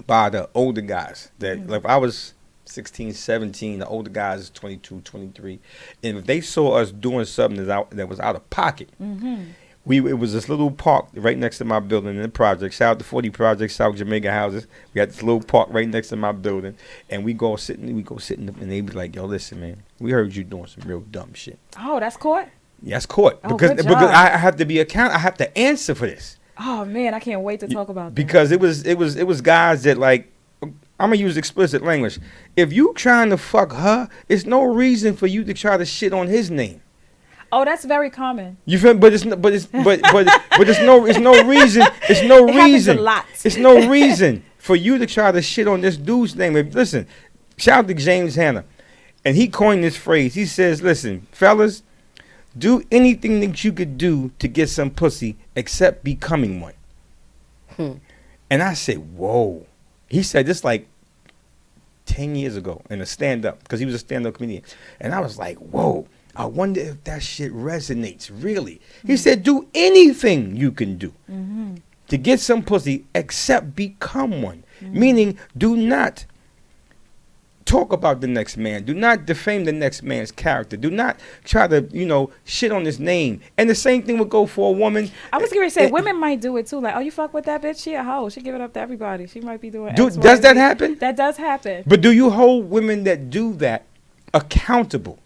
by the older guys. That like I was 16, 17, the older guys is 22, 23. And if they saw us doing something that was out of pocket, it was this little park right next to my building in the project. Shout out to 40 Projects, South Jamaica houses. We had this little park right next to my building. And we go sit and they be like, yo, listen, man, we heard you doing some real dumb shit. Oh, that's court? Yeah, that's court. Oh, because I have to be accountable. I have to answer for this. Oh, man, I can't wait to talk about that. Because it was guys that like, I'm going to use explicit language. If you trying to fuck her, it's no reason for you to try to shit on his name. Oh, that's very common. You feel? But it's no reason. It's no it reason. A lot. It's no reason for you to try to shit on this dude's name. Listen, shout out to James Hanna, and he coined this phrase. He says, "Listen, fellas, do anything that you could do to get some pussy, except becoming one." And I said, "Whoa." He said this like 10 years ago in a stand-up, because he was a stand-up comedian. And I was like, whoa, I wonder if that shit resonates, really. He said, do anything you can do to get some pussy except become one. Meaning, do not talk about the next man. Do not defame the next man's character. Do not try to, shit on his name. And the same thing would go for a woman. I was going to say, women might do it too. Like, oh, you fuck with that bitch? She a hoe. She give it up to everybody. She might be doing X, does that happen? That does happen. But do you hold women that do that accountable?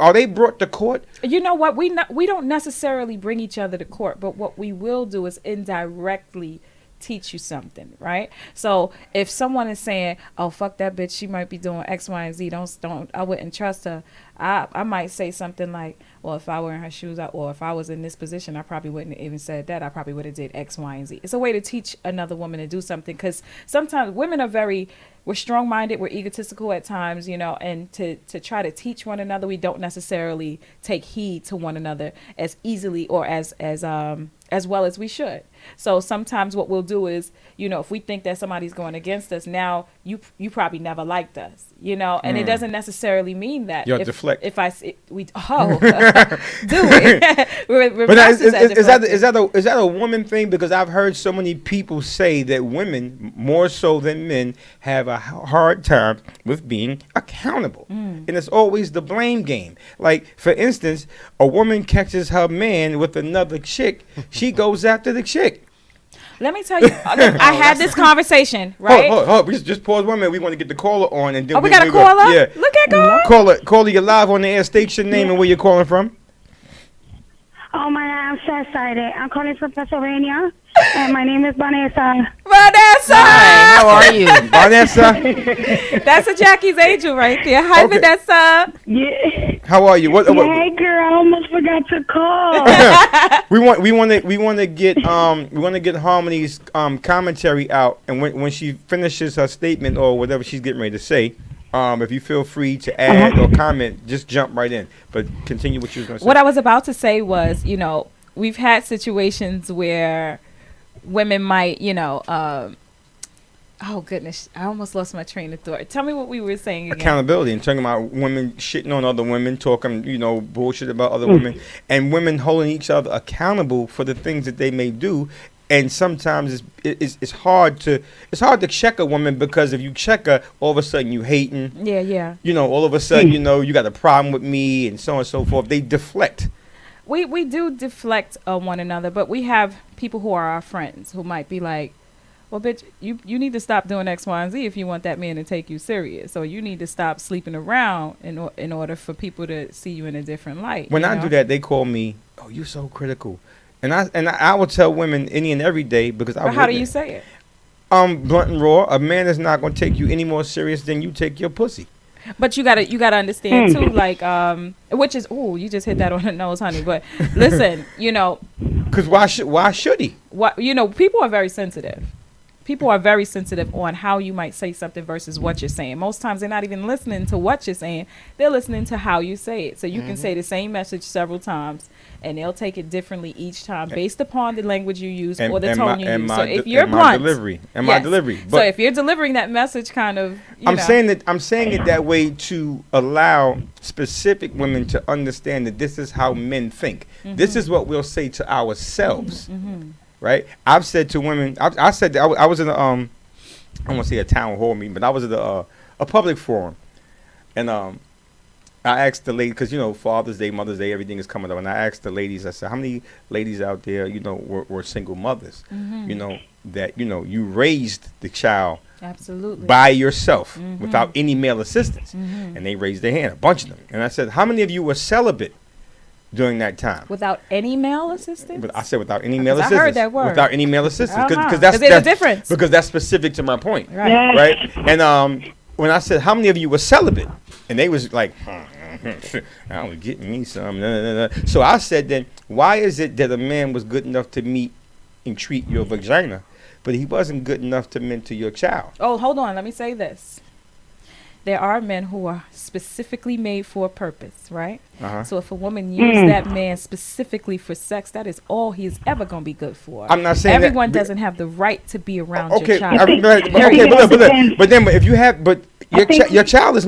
Are they brought to court? You know what? We don't necessarily bring each other to court. But what we will do is indirectly teach you something, right? So if someone is saying, oh, fuck that bitch, she might be doing X, Y, and Z, don't I wouldn't trust her, I might say something like, well, if I were in her shoes, or if I was in this position, I probably wouldn't have even said that. I probably would have did X, Y, and Z. It's a way to teach another woman to do something, because sometimes women are we're strong-minded, we're egotistical at times, and to try to teach one another, we don't necessarily take heed to one another as easily or as well as we should. So sometimes what we'll do is, if we think that somebody's going against us, now you probably never liked us, and it doesn't necessarily mean that. You're deflect. If do it. Is that a woman thing? Because I've heard so many people say that women, more so than men, have a hard time with being accountable. And it's always the blame game. Like, for instance, a woman catches her man with another chick, she goes after the chick. Let me tell you, I had this conversation, right? Hold. We just pause 1 minute. We want to get the caller on, and then we got a caller. Yeah. Look at God. Caller, you're live on the air. Station name and where you're calling from. Oh my God, I'm so excited. I'm calling from Pennsylvania, and my name is Vanessa. Vanessa! Hi, how are you? Vanessa? That's a Jackie's angel right there. Hi, okay. Vanessa. Yeah. How are you? Hey, girl, I almost forgot to call. we want to get Harmony's commentary out, and when she finishes her statement or whatever she's getting ready to say, if you feel free to add or comment, just jump right in. But continue what you were going to say. What I was about to say was, we've had situations where women might, oh goodness, I almost lost my train of thought. Tell me what we were saying again. Accountability and talking about women shitting on other women, talking, bullshit about other women, and women holding each other accountable for the things that they may do. And sometimes it's hard to check a woman, because if you check her, all of a sudden you hating. Yeah. All of a sudden you got a problem with me, and so on and so forth. They deflect. We do deflect on one another, but we have people who are our friends who might be like, well, bitch, you need to stop doing X, Y, and Z if you want that man to take you serious. So you need to stop sleeping around in order for people to see you in a different light. When I do that, they call me, "Oh, you're so critical," and I will tell women any and every day, because But how do you say it? Blunt and raw. A man is not going to take you any more serious than you take your pussy. But you gotta understand too, like which is you just hit that on the nose, honey. But listen, because why should he? People are very sensitive. People are very sensitive on how you might say something versus what you're saying. Most times they're not even listening to what you're saying. They're listening to how you say it. So you can say the same message several times, and they'll take it differently each time based upon the language you use or the tone you use. So if you're blunt, my delivery. But so if you're delivering that message kind of, I'm saying it that way to allow specific women to understand that this is how men think. This is what we'll say to ourselves. Right? I've said to women, I said that I was in I don't want to say a town hall meeting, but I was at a public forum, and I asked the lady, because Father's Day, Mother's Day, everything is coming up, and I asked the ladies, I said, how many ladies out there were single mothers, that you raised the child absolutely by yourself without any male assistance, and they raised their hand, a bunch of them, and I said, how many of you were celibate during that time? Without any male assistance? But I said without any male assistance. I heard that word. Without any male assistance. Because there's a difference. Because that's specific to my point. Right. And when I said, how many of you were celibate? And they was like, I was getting me some. So I said then, why is it that a man was good enough to meet and treat your vagina, but he wasn't good enough to mentor your child? Oh, hold on. Let me say this. There are men who are specifically made for a purpose, right? So if a woman uses that man specifically for sex, that is all he's ever going to be good for. I'm not saying everyone doesn't have the right to be around your child. But if you have, your child is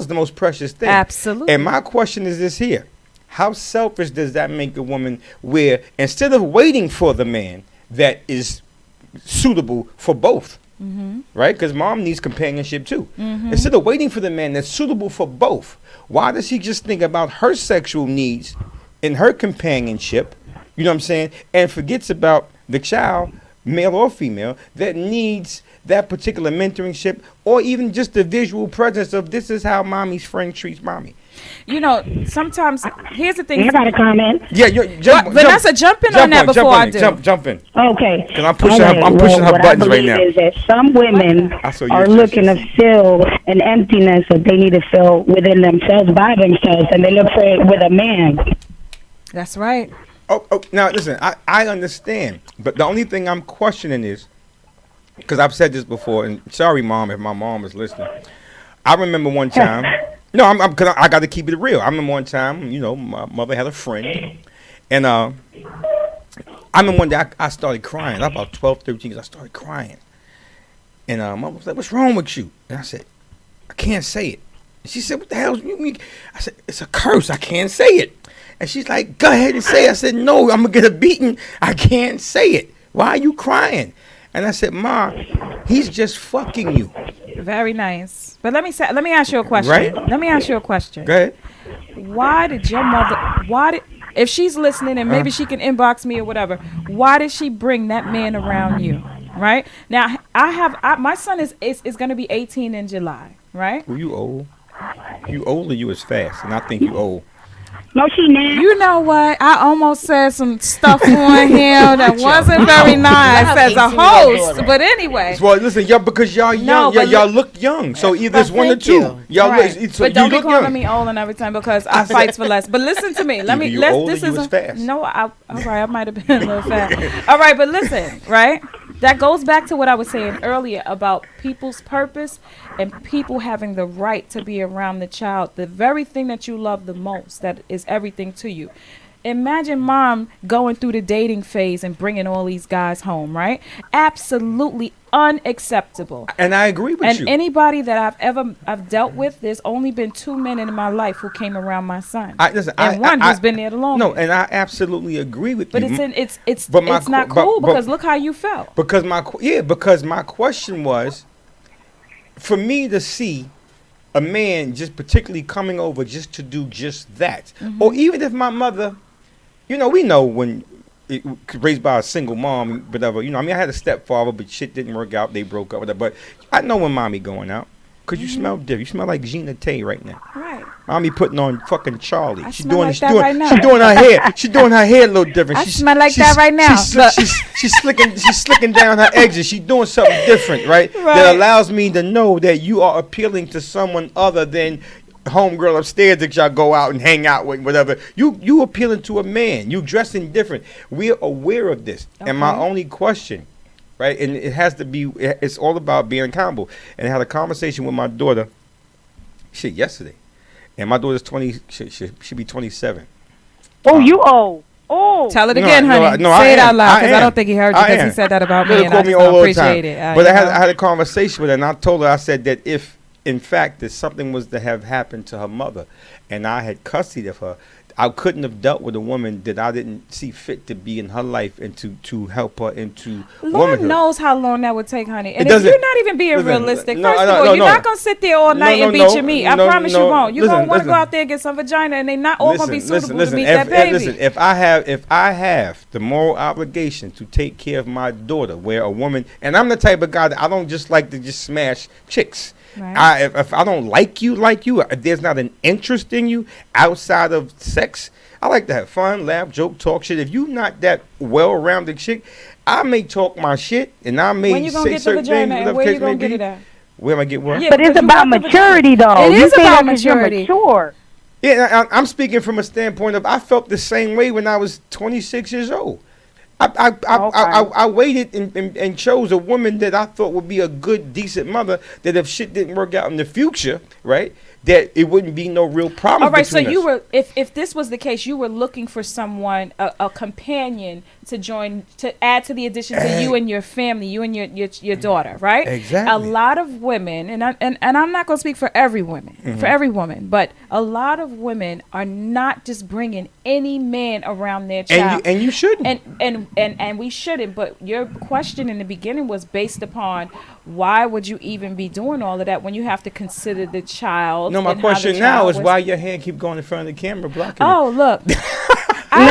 the most precious thing. Absolutely. And my question is this here: how selfish does that make a woman, where instead of waiting for the man that is suitable for both? Right? Because mom needs companionship too. Instead of waiting for the man that's suitable for both, why does she just think about her sexual needs and her companionship, you know what I'm saying, and forgets about the child, male or female, that needs that particular mentorship, or even just the visual presence of this is how mommy's friend treats mommy? Sometimes, here's the thing. I got a comment. Yeah, Vanessa, jump in on that before I do. Jump in. Okay. Because I'm pushing her buttons right now. Is that some women are looking to fill an emptiness that they need to fill within themselves, by themselves, and they look for it with a man. That's right. Oh, now listen, I understand, but the only thing I'm questioning is, because I've said this before, and sorry, Mom, if my mom is listening. I remember one time. No, I got to keep it real. I remember one time, my mother had a friend, and I remember one day I started crying. I was about 12, 13 years. I started crying, and Mom was like, "What's wrong with you?" And I said, "I can't say it." And she said, "What the hell you mean?" I said, "It's a curse. I can't say it." And she's like, "Go ahead and say it." I said, "No, I'm gonna get a beating. I can't say it. Why are you crying?" And I said, "Ma, he's just fucking you." Very nice. But let me ask you a question. Right? Let me ask you a question. Go ahead. Why did your mother if she's listening and maybe she can inbox me or whatever, why did she bring that man around you? Right now, my son is going to be 18 in July. Right? Well, you old. You old or you is fast, and I think you old. No, she not. You know what? I almost said some stuff on him that wasn't very nice as a host. But anyway. Well, listen, y'all, because y'all young, y'all look young. So either it's one or two. Y'all right. look, so but don't you be look calling young. me old and everything because I fight for less. But listen to me. Let me. You Let's. old This or you is was fast. no. All right. I might have been a little fast. All right, but listen. Right. That goes back to what I was saying earlier about people's purpose and people having the right to be around the child, the very thing that you love the most, that is everything to you. Imagine mom going through the dating phase and bringing all these guys home, right? Absolutely unacceptable. And I agree with you. And anybody that I've dealt with, there's only been 2 men in my life who came around my son, one who's been there the longest. No, and I absolutely agree with but you. It's not cool because look how you felt. Because my question was, for me to see a man just particularly coming over just to do just that, or even if my mother, we know when raised by a single mom, whatever. I mean, I had a stepfather, but shit didn't work out. They broke up, whatever. But I know when mommy going out. Cause you smell different. You smell like Gina Tay right now. Right. Mommy putting on fucking Charlie. She's doing right now. She's doing her hair. She's doing her hair a little different. I smell like that right now. She's slicking down her edges. She's doing something different, right? That allows me to know that you are appealing to someone other than homegirl upstairs that y'all go out and hang out with, whatever. You appealing to a man. You dressing different. We're aware of this. Okay. And my only question, right, and it has to be, it's all about being accountable. And I had a conversation with my daughter, yesterday. And my daughter's 20, she'll be 27. Oh, you old. Oh. Tell it again, honey. Say it out loud, because I don't think he heard you because he said that about me, and I just don't appreciate it. But I had a conversation with her, and I told her, I said that if, in fact, that something was to have happened to her mother, and I had custody of her, I couldn't have dealt with a woman that I didn't see fit to be in her life and to help her into Lord womanhood. knows how long that would take, honey. And if you're not even being realistic, first of all, you're not going to sit there all night and beat your meat. I promise you won't. You're going to want to go out there and get some vagina, and they not all going to be suitable to meet that baby. Listen, if I have the moral obligation to take care of my daughter, where a woman, and I'm the type of guy that I don't just like to just smash chicks. Right. If I don't like you, if there's not an interest in you outside of sex, I like to have fun, laugh, joke, talk shit. If you're not that well-rounded chick, I may talk my shit and I may say certain things. And where you gonna get it at? Where am I get what? Yeah, but it's about maturity, though. It is about maturity. You're mature. Yeah, I'm speaking from a standpoint of I felt the same way when I was 26 years old. I waited and chose a woman that I thought would be a good, decent mother, that if shit didn't work out in the future, right, that it wouldn't be no real problem. All right, so you were, if this was the case, you were looking for someone, a companion to join, to add to the addition to you and your family, you and your daughter, right? Exactly. A lot of women, and I'm not going to speak for every woman, but a lot of women are not just bringing any man around their child, and you shouldn't, and we shouldn't. But your question in the beginning was based upon why would you even be doing all of that when you have to consider the child? No, my question now is why your hand keep going in front of the camera blocking it. Look. I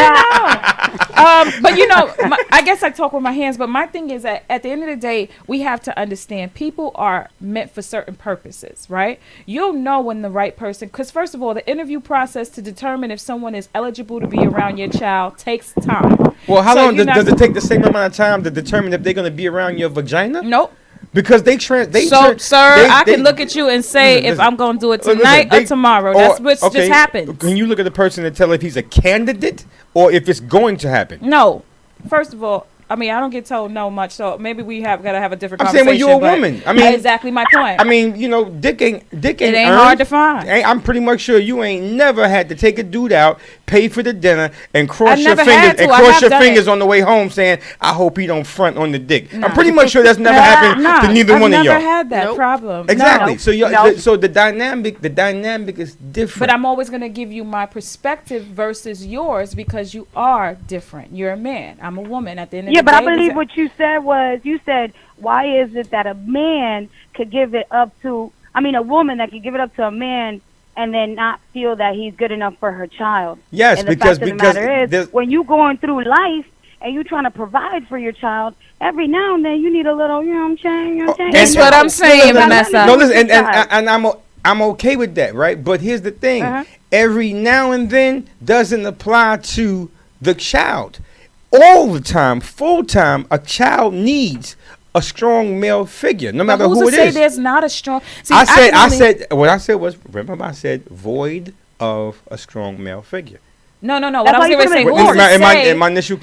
don't know. But I guess I talk with my hands. But my thing is that at the end of the day, we have to understand people are meant for certain purposes, right? You'll know when the right person, because first of all, the interview process to determine if someone is eligible to be around your child takes time. Well, how long does it take the same amount of time to determine if they're going to be around your vagina? Nope. Because I can look at you and say if I'm going to do it tonight or tomorrow. That's what just happens. Can you look at the person and tell if he's a candidate or if it's going to happen? No. First of all, I mean, I don't get told no much, so maybe we got to have a different conversation. I'm saying when you're a woman. I mean, exactly my point. I mean, dick ain't it ain't hard to find. I'm pretty much sure you ain't never had to take a dude out, pay for the dinner, and cross your fingers on the way home saying, I hope he don't front on the dick. Nah. I'm pretty much sure that's never happened to neither one of y'all. I've never had that problem. Exactly. So the dynamic is different. But I'm always going to give you my perspective versus yours because you are different. You're a man. I'm a woman at the end of the day. Yeah, but I believe what you said, why is it that a man could give it up to, a woman that could give it up to a man and then not feel that he's good enough for her child. Yes, and the because fact of the matter is, when you going through life and you trying to provide for your child, every now and then you need a little, you know what I'm saying? You know what I'm saying? That's what I'm saying, Vanessa. No, listen, and I'm okay with that, right? But here's the thing: every now and then doesn't apply to the child. All the time, full time, a child needs a strong male figure, no matter who it is. Who's to say there's not a strong? See, I said what I said was, remember I said void of a strong male figure. No. What I was going to say, who's to say? In my initial,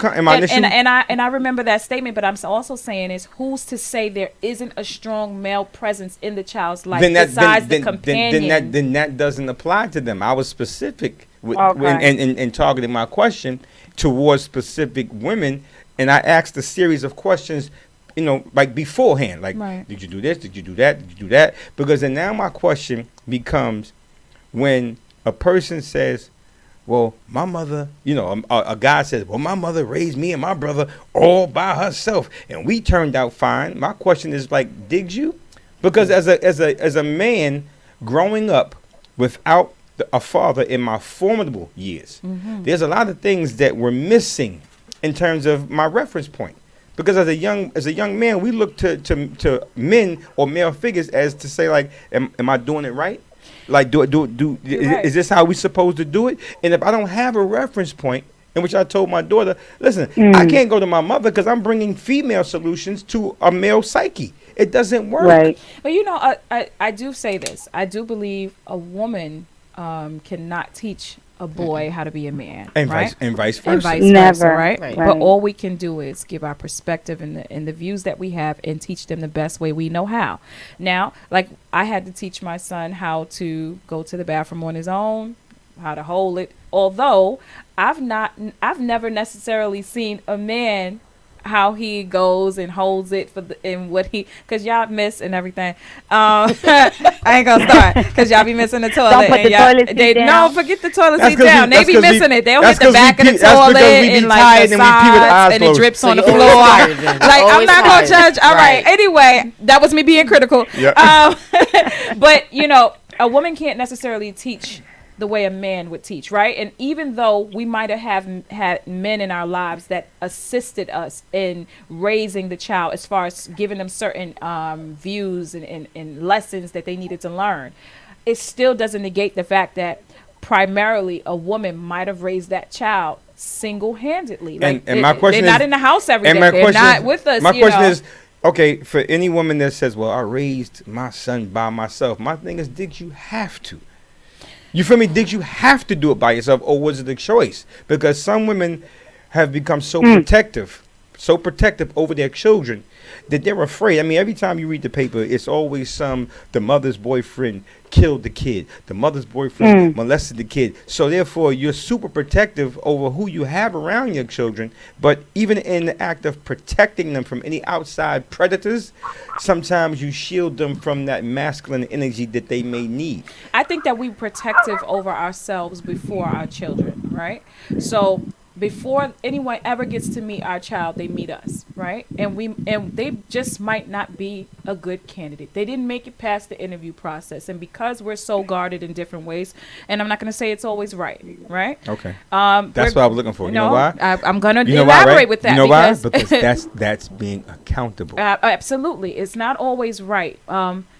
and I remember that statement, but I'm also saying is, who's to say there isn't a strong male presence in the child's life besides the companion? Then that doesn't apply to them. I was specific in targeting my question towards specific women, and I asked a series of questions, like beforehand, like, did you do this? Did you do that? Did you do that? Because then now my question becomes, when a person says, well, my mother, a guy says, well, my mother raised me and my brother all by herself, and we turned out fine. My question is, like, did you? Because as a man growing up without a father in my formidable years, there's a lot of things that were missing in terms of my reference point. Because as a young man, we look to men or male figures as to say, like, am I doing it right? Like, is this how we supposed to do it? And if I don't have a reference point, in which I told my daughter, listen, I can't go to my mother because I'm bringing female solutions to a male psyche. It doesn't work. Right. But I do say this. I do believe a woman cannot teach a boy how to be a man, and right? vice versa. And vice versa, right? But all we can do is give our perspective and the views that we have and teach them the best way we know how. Now, like, I had to teach my son how to go to the bathroom on his own, how to hold it. Although I've never necessarily seen a man how he goes and holds it because y'all miss and everything. I ain't gonna start because y'all be missing the toilet. Don't put the toilet seat down. No, forget the toilet seat down. They be missing it. They'll hit the back of the toilet and like the sides, and it drips on the floor. Like, I'm not gonna judge. All right. Anyway, that was me being critical. But a woman can't necessarily teach the way a man would teach, right? And even though we might have had men in our lives that assisted us in raising the child, as far as giving them certain views and lessons that they needed to learn, it still doesn't negate the fact that primarily a woman might have raised that child single-handedly. Like, and my question they're is, not in the house every day. They're not with us. My question is, okay, for any woman that says, well, I raised my son by myself, my thing is, did you have to? You feel me? Did you have to do it by yourself, or was it a choice? Because some women have become so protective over their children that they're afraid. I mean, every time you read the paper, it's always the mother's boyfriend killed the kid, the mother's boyfriend molested the kid. So therefore, you're super protective over who you have around your children. But even in the act of protecting them from any outside predators, sometimes you shield them from that masculine energy that they may need. I think that we're protective over ourselves before our children, right? So before anyone ever gets to meet our child, they meet us, right? And they just might not be a good candidate. They didn't make it past the interview process, and because we're so guarded in different ways, and I'm not going to say it's always right? Okay. That's what I was looking for. You know why? I'm going to elaborate with that. You know why? Because that's being accountable. Absolutely, it's not always right.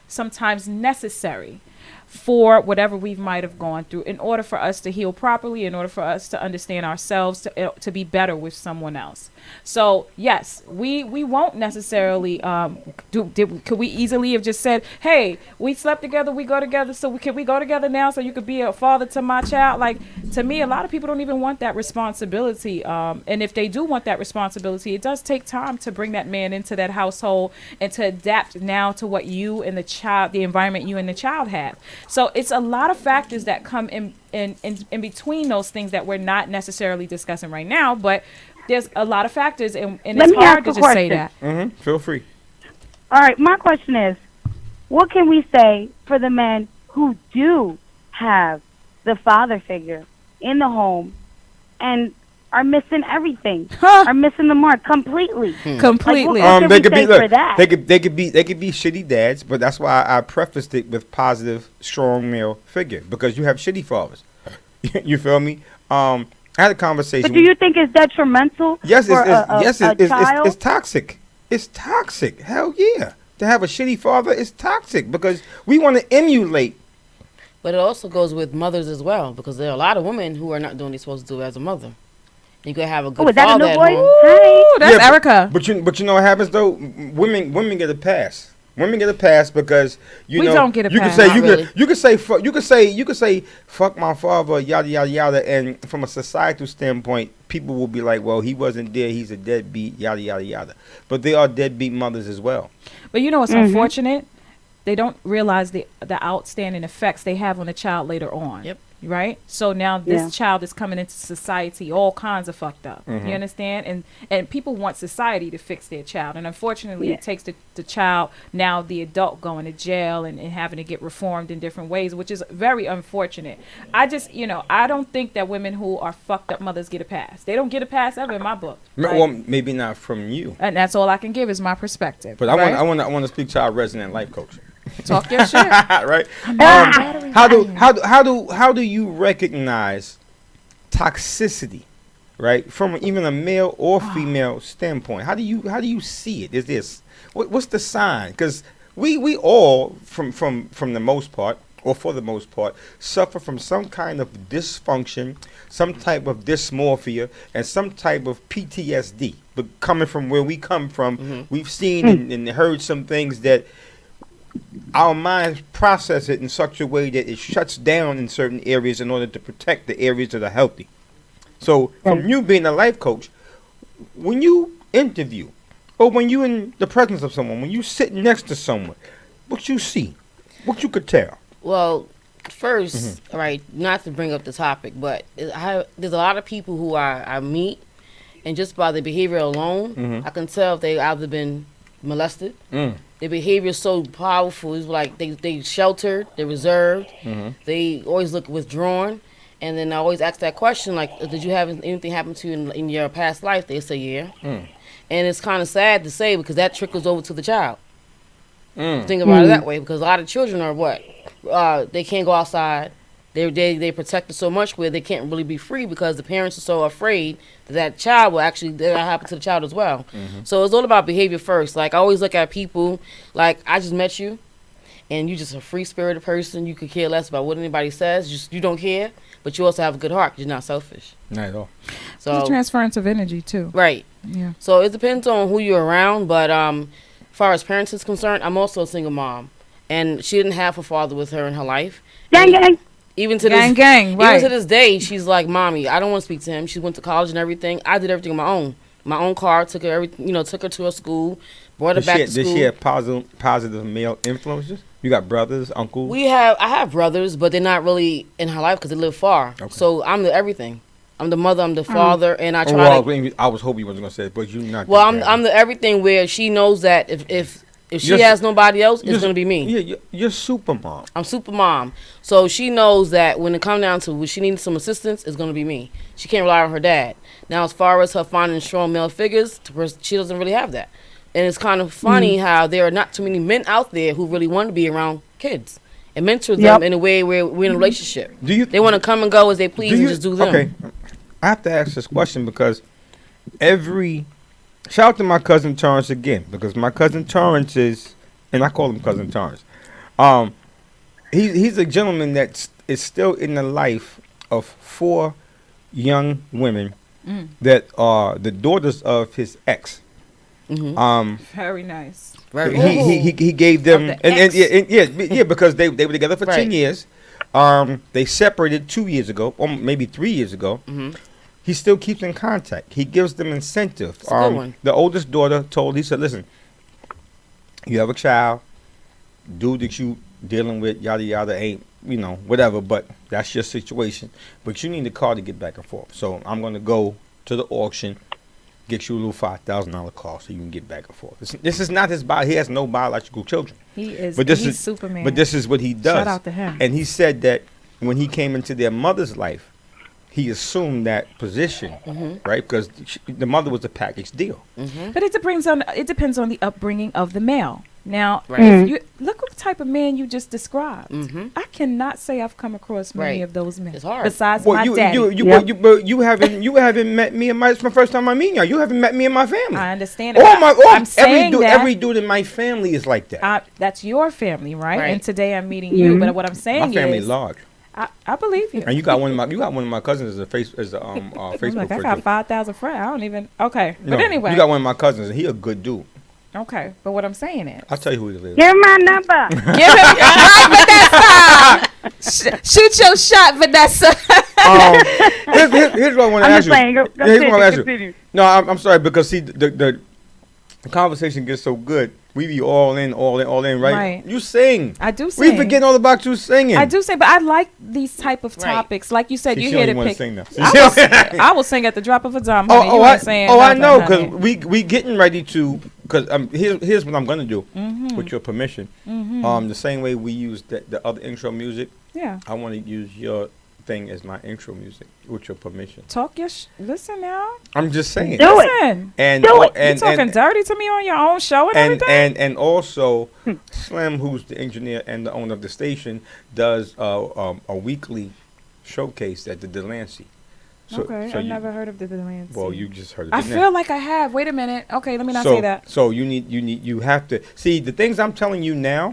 Sometimes necessary for whatever we might have gone through in order for us to heal properly, in order for us to understand ourselves, to be better with someone else. So yes, we won't necessarily could we easily have just said, hey, we slept together, we go together, so can we go together now so you could be a father to my child? Like, to me, a lot of people don't even want that responsibility, and if they do want that responsibility, it does take time to bring that man into that household and to adapt now to what you and the environment you and the child have. So it's a lot of factors that come in between those things that we're not necessarily discussing right now, but there's a lot of factors, and it's hard to just say that. Feel free. All right, my question is, what can we say for the men who do have the father figure in the home, and are missing everything. Are missing the mark completely. Completely. Like, they could be they could be shitty dads, but that's why I prefaced it with positive, strong male figure, because you have shitty fathers. You feel me? I had a conversation. But do you think it's detrimental? Yes, for a child? It's toxic. It's toxic. Hell yeah. To have a shitty father is toxic because we want to emulate. But it also goes with mothers as well, because there are a lot of women who are not doing what they're supposed to do as a mother. You could have a good father at home. Ooh, that's Erica. But you know what happens though? Women get a pass. Women get a pass because we don't get a pass. You could say fuck my father, yada yada yada, and from a societal standpoint, people will be like, well, he wasn't there, he's a deadbeat, yada yada yada. But they are deadbeat mothers as well. But you know what's unfortunate? They don't realize the outstanding effects they have on the child later on. Yep. Right? So now this child is coming into society all kinds of fucked up. You understand? And people want society to fix their child. And unfortunately, it takes the child, now the adult, going to jail and having to get reformed in different ways, which is very unfortunate. I just, I don't think that women who are fucked up mothers get a pass. They don't get a pass ever in my book. Right? Well, maybe not from you. And that's all I can give is my perspective. But I want to speak to our resident life coach. Talk your shit. Right? How do you recognize toxicity, right, from even a male or female standpoint? How do you see it? Is this what's the sign? Because we all from the most part, or for the most part, suffer from some kind of dysfunction, some type of dysmorphia, and some type of PTSD. But coming from where we come from, we've seen and heard some things that our minds process it in such a way that it shuts down in certain areas in order to protect the areas that are healthy. So from you being a life coach, when you interview or when you in the presence of someone, when you sit next to someone, what you see, what you could tell? Well, first, right, not to bring up the topic, but there's a lot of people who I meet, and just by their behavior alone, I can tell if they've either been molested. Their behavior is so powerful. It's like they sheltered, they're reserved, they always look withdrawn. And then I always ask that question, like, did you have anything happen to you in your past life? They say, yeah. And it's kind of sad to say, because that trickles over to the child. Think about it that way, because a lot of children are what? They can't go outside. They protected so much where they can't really be free because the parents are so afraid that child will actually, that happen to the child as well. So it's all about behavior first. Like, I always look at people, like, I just met you, and you just a free-spirited person. You could care less about what anybody says. You don't care, but you also have a good heart. You're not selfish. Not at all. So it's a transference of energy, too. Right. Yeah. So it depends on who you're around, but as far as parents is concerned, I'm also a single mom, and she didn't have a father with her in her life. Gang. Even to right. Even to this day, she's like, "Mommy, I don't want to speak to him." She went to college and everything. I did everything on my own. My own car, took her took her to her school, brought her back to school. Did she have positive male influences? You got brothers, uncles? I have brothers, but they're not really in her life because they live far. Okay. So I'm the everything. I'm the mother, I'm the father, and I try I was hoping you wasn't gonna say it, but you're not. Well, I'm the everything where she knows that if she has nobody else, it's going to be me. Yeah, you're super mom. I'm super mom. So she knows that when it comes down to when she needs some assistance, it's going to be me. She can't rely on her dad. Now, as far as her finding strong male figures, she doesn't really have that. And it's kind of funny how there are not too many men out there who really want to be around kids and mentor them in a way where we're in a relationship. They want to come and go as they please and just do them. Okay, I have to ask this question because shout out to my cousin Torrance again, because my cousin Torrance is, and I call him cousin Torrance. He's a gentleman that is still in the life of 4 young women that are the daughters of his ex. Very nice. He gave them because they were together for 10 years. They separated 2 years ago, or maybe 3 years ago. He still keeps in contact. He gives them incentive. The oldest daughter he said, listen, you have a child, dude that you dealing with, yada, yada, ain't, whatever, but that's your situation. But you need a car to get back and forth. So I'm going to go to the auction, get you a little $5,000 car so you can get back and forth. This is not he has no biological children. He's Superman. But this is what he does. Shout out to him. And he said that when he came into their mother's life, he assumed that position, right? Because the mother was a package deal. But it depends on the upbringing of the male. Now, if you look what type of man you just described. I cannot say I've come across many of those men. It's hard. Besides my daddy. But you haven't met me and my. It's my first time I meet you. You haven't met me and my family. I understand. I'm saying every dude in my family is like that. That's your family, right? And today I'm meeting you. But what I'm saying is, my family large. I believe you. And you got one of my cousins as a Facebook. Like, I got 5,000 friends. I don't even. Okay, but anyway, you got one of my cousins, and he a good dude. Okay, but what I'm saying is, I'll tell you who he is. Give him my number. Give him Vanessa. Shoot your shot, Vanessa. Here's what I want to ask you. Here's what I want to ask you. No, I'm sorry, because see the conversation gets so good. We be all in, right? You sing. I do sing. We forget all about you singing. I do sing, but I like these type of topics. Like you said, you here to pick. Sing now. I will sing at the drop of a dime. Honey. I know, because we getting ready to. Because here's what I'm gonna do, with your permission. The same way we use the other intro music. Yeah. I want to use your thing as my intro music, with your permission. Talk your listen now. I'm just saying. Do it. And do it. You talking dirty to me on your own show and everything. And also, Slim, who's the engineer and the owner of the station, does a weekly showcase at the Delancey. So I've never heard of the Delancey. Well, you just heard of it. I feel like I have. Wait a minute. Okay, let me not say that. So you have to see the things I'm telling you now.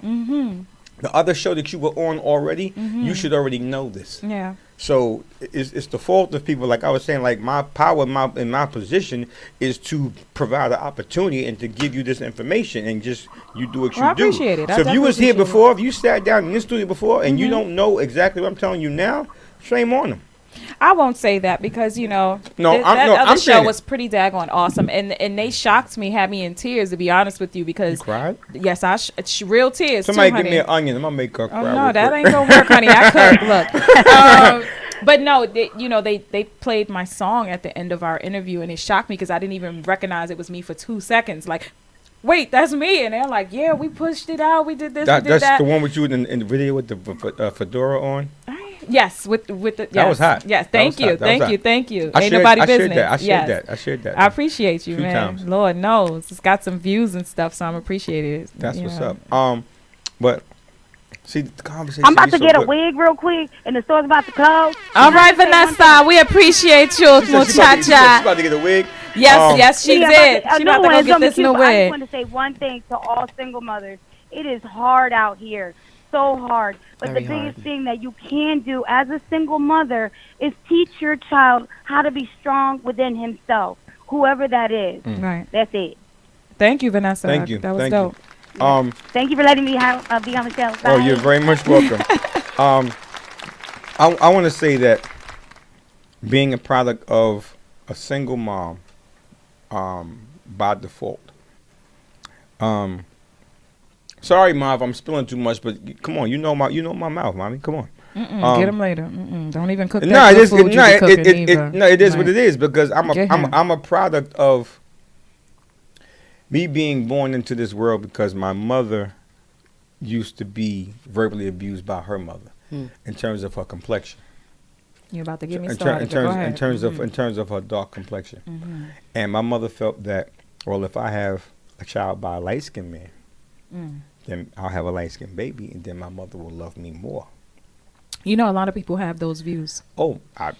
The other show that you were on already, you should already know this. Yeah. So it's the fault of people, like I was saying, like my power in my position is to provide an opportunity and to give you this information, and just you do what you do. I appreciate it. So if you was here before, if you sat down in this studio before and you don't know exactly what I'm telling you now, shame on them. I won't say that because that other show was pretty daggone awesome, and they shocked me, had me in tears, to be honest with you, because you cried. Yes, real tears. Somebody too, give honey. me an onion. I'm gonna make her cry. Oh no, that ain't gonna work, honey. I could look. But no, they played my song at the end of our interview, and it shocked me because I didn't even recognize it was me for 2 seconds. Like, wait, that's me, and they're like, yeah, we pushed it out, we did this, we did that. That's the one with you in the video with the fedora on. Yes, with the yes. That was hot. Yes, thank you. Ain't nobody business. I shared that. I appreciate you, man. Times. Lord knows it's got some views and stuff, so I'm appreciated. That's what's up. But see, the conversation. I'm about to get a wig real quick, and the store's about to close. All right, Vanessa, we appreciate you, muchacha. She's about to get a wig. Yes, she did. She's about to go get this new wig. I just want to say one thing to all single mothers: it is hard out here. So hard. But the biggest thing that you can do as a single mother is teach your child how to be strong within himself, whoever that is. Right. That's it. Thank you, Vanessa. Thank you. That was dope. Thank you for letting me be on the show. Bye. Oh, you're very much welcome. I want to say that being a product of a single mom, by default, sorry, Marv, I'm spilling too much, but come on, you know my mouth, mommy. Come on. Get them later. Don't even cook that food you be cooking either. No, it is what it is, because I'm a product of me being born into this world, because my mother used to be verbally abused by her mother in terms of her complexion. You're about to get me started. In terms of her dark complexion, and my mother felt that, well, if I have a child by a light skinned man, then I'll have a light skinned baby, and then my mother will love me more. You know, a lot of people have those views. Oh,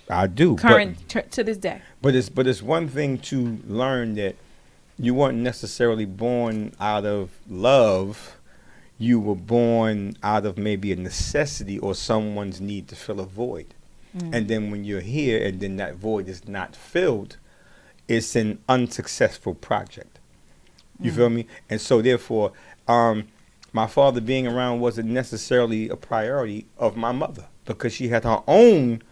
I do. To this day. But it's one thing to learn that you weren't necessarily born out of love. You were born out of maybe a necessity or someone's need to fill a void. And then when you're here and then that void is not filled, it's an unsuccessful project. You feel me? And so therefore, my father being around wasn't necessarily a priority of my mother, because she had her own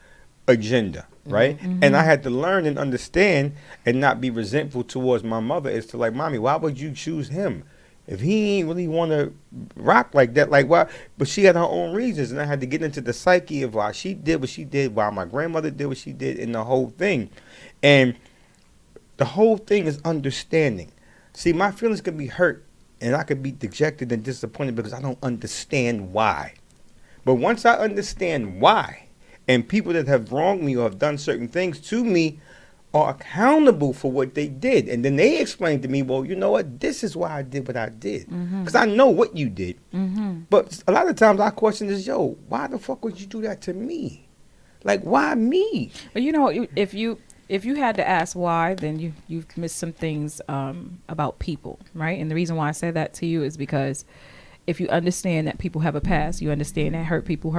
agenda, right? And I had to learn and understand and not be resentful towards my mother as to, like, mommy, why would you choose him? If he ain't really want to rock like that, like, why? But she had her own reasons, and I had to get into the psyche of why she did what she did, why my grandmother did what she did, and the whole thing. And the whole thing is understanding. See, my feelings can be hurt, and I could be dejected and disappointed because I don't understand why. But once I understand why, And people that have wronged me or have done certain things to me are accountable for what they did. And then they explain to me, well, you know what? This is why I did what I did. Because I know what you did. But a lot of times I question is, yo, why the fuck would you do that to me? Like, why me? But you know, if you had to ask why, then you've missed some things about people, right? And the reason why I say that to you is because if you understand that people have a past, you understand that hurt people,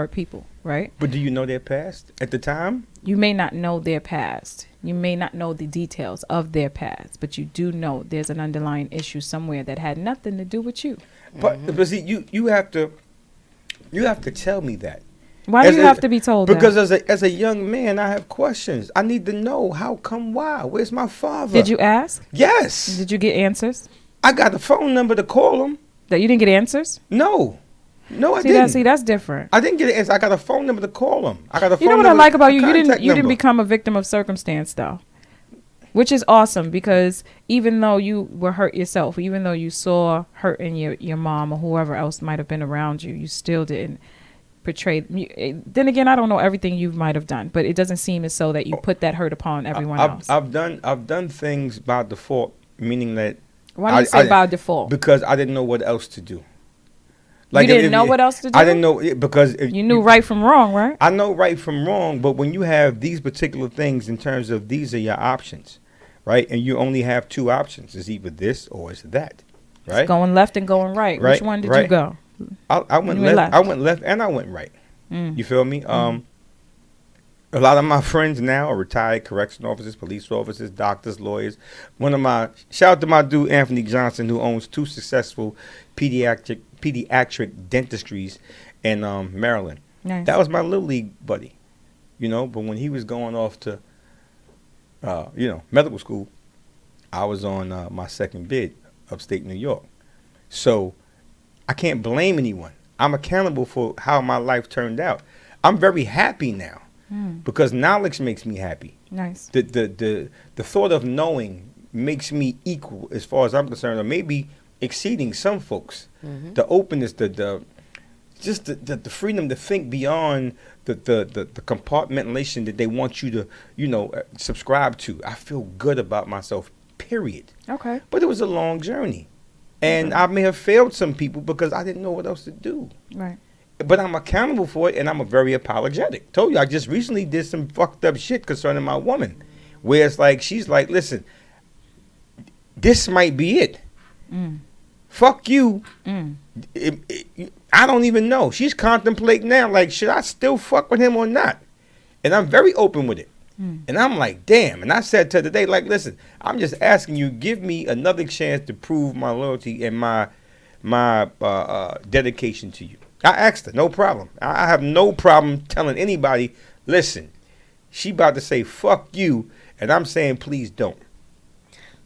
right? But do you know their past at the time? You may not know their past. You may not know the details of their past, but you do know there's an underlying issue somewhere that had nothing to do with you. But see, you have to tell me that. Why do you have to be told because that? as a young man, I have questions. I need to know how come, why. Where's my father? Did you ask? Yes. Did you get answers? I got the phone number to call him. That you didn't get answers? No, I didn't. That's different. I didn't get an answer. I got a phone number to call him. I got a phone number. You know what I like about you? You didn't number. become a victim of circumstance, though, which is awesome, because even though you were hurt yourself, even though you saw hurt in your mom or whoever else might have been around you, you still didn't portray. Then again, I don't know everything you might have done, but it doesn't seem as so that you put that hurt upon everyone else. I've done things by default, meaning that. Why do you say by default? Because I didn't know what else to do. Like, you didn't know what else to do? I didn't know because you knew right from wrong, right? I know right from wrong, but when you have these particular things in terms of these are your options, right? And you only have two options. It's either this or it's that, right? It's going left and going right. Which one did you go? I went left. I went left and I went right. You feel me? A lot of my friends now are retired correctional officers, police officers, doctors, lawyers. Shout out to my dude Anthony Johnson, who owns 2 successful pediatric dentistries in Maryland. Nice. That was my little league buddy, but when he was going off to medical school, I was on my second bid upstate New York. So I can't blame anyone. I'm accountable for how my life turned out. I'm very happy now. Because knowledge makes me happy. Nice. The thought of knowing makes me equal as far as I'm concerned, or maybe exceeding some folks. The openness, the freedom to think beyond the compartmentalization that they want you to subscribe to. I feel good about myself. Period. Okay. But it was a long journey, and I may have failed some people because I didn't know what else to do. Right. But I'm accountable for it, and I'm very apologetic. Told you, I just recently did some fucked up shit concerning my woman, where it's like, she's like, listen, this might be it. Fuck you. I don't even know. She's contemplating now, like, should I still fuck with him or not? And I'm very open with it. And I'm like, damn. And I said to her today, like, listen, I'm just asking you, give me another chance to prove my loyalty and my dedication to you. I asked her, no problem. I have no problem telling anybody, listen, she about to say fuck you, and I'm saying please don't.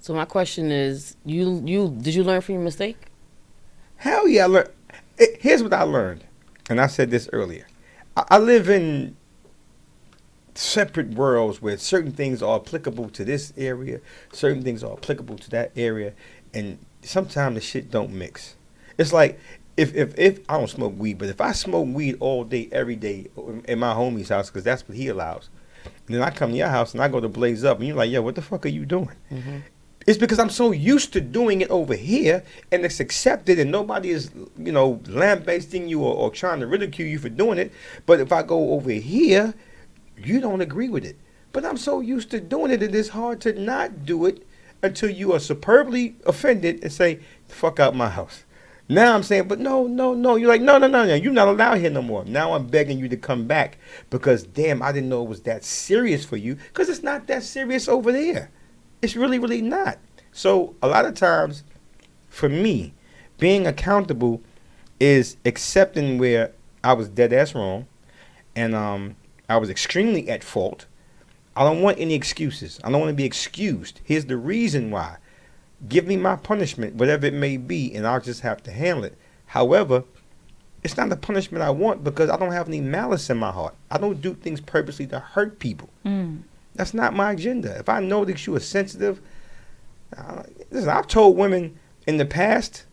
So my question is, did you learn from your mistake? Hell yeah, I learned. Here's what I learned, and I said this earlier. I live in separate worlds where certain things are applicable to this area, certain things are applicable to that area, and sometimes the shit don't mix. It's like, if I don't smoke weed, but if I smoke weed all day, every day in my homie's house, because that's what he allows, and then I come to your house and I go to blaze up, and you're like, yo, what the fuck are you doing? It's because I'm so used to doing it over here, and it's accepted, and nobody is, lambasting you or trying to ridicule you for doing it. But if I go over here, you don't agree with it. But I'm so used to doing it, it is hard to not do it until you are superbly offended and say, fuck out my house. Now I'm saying, but no. You're like, no. You're not allowed here no more. Now I'm begging you to come back because, damn, I didn't know it was that serious for you, because it's not that serious over there. It's really, really not. So a lot of times, for me, being accountable is accepting where I was dead ass wrong, and I was extremely at fault. I don't want any excuses. I don't want to be excused. Here's the reason why. Give me my punishment, whatever it may be, and I'll just have to handle it. However, it's not the punishment I want because I don't have any malice in my heart. I don't do things purposely to hurt people. That's not my agenda. If I know that you are sensitive, listen, I've told women in the past,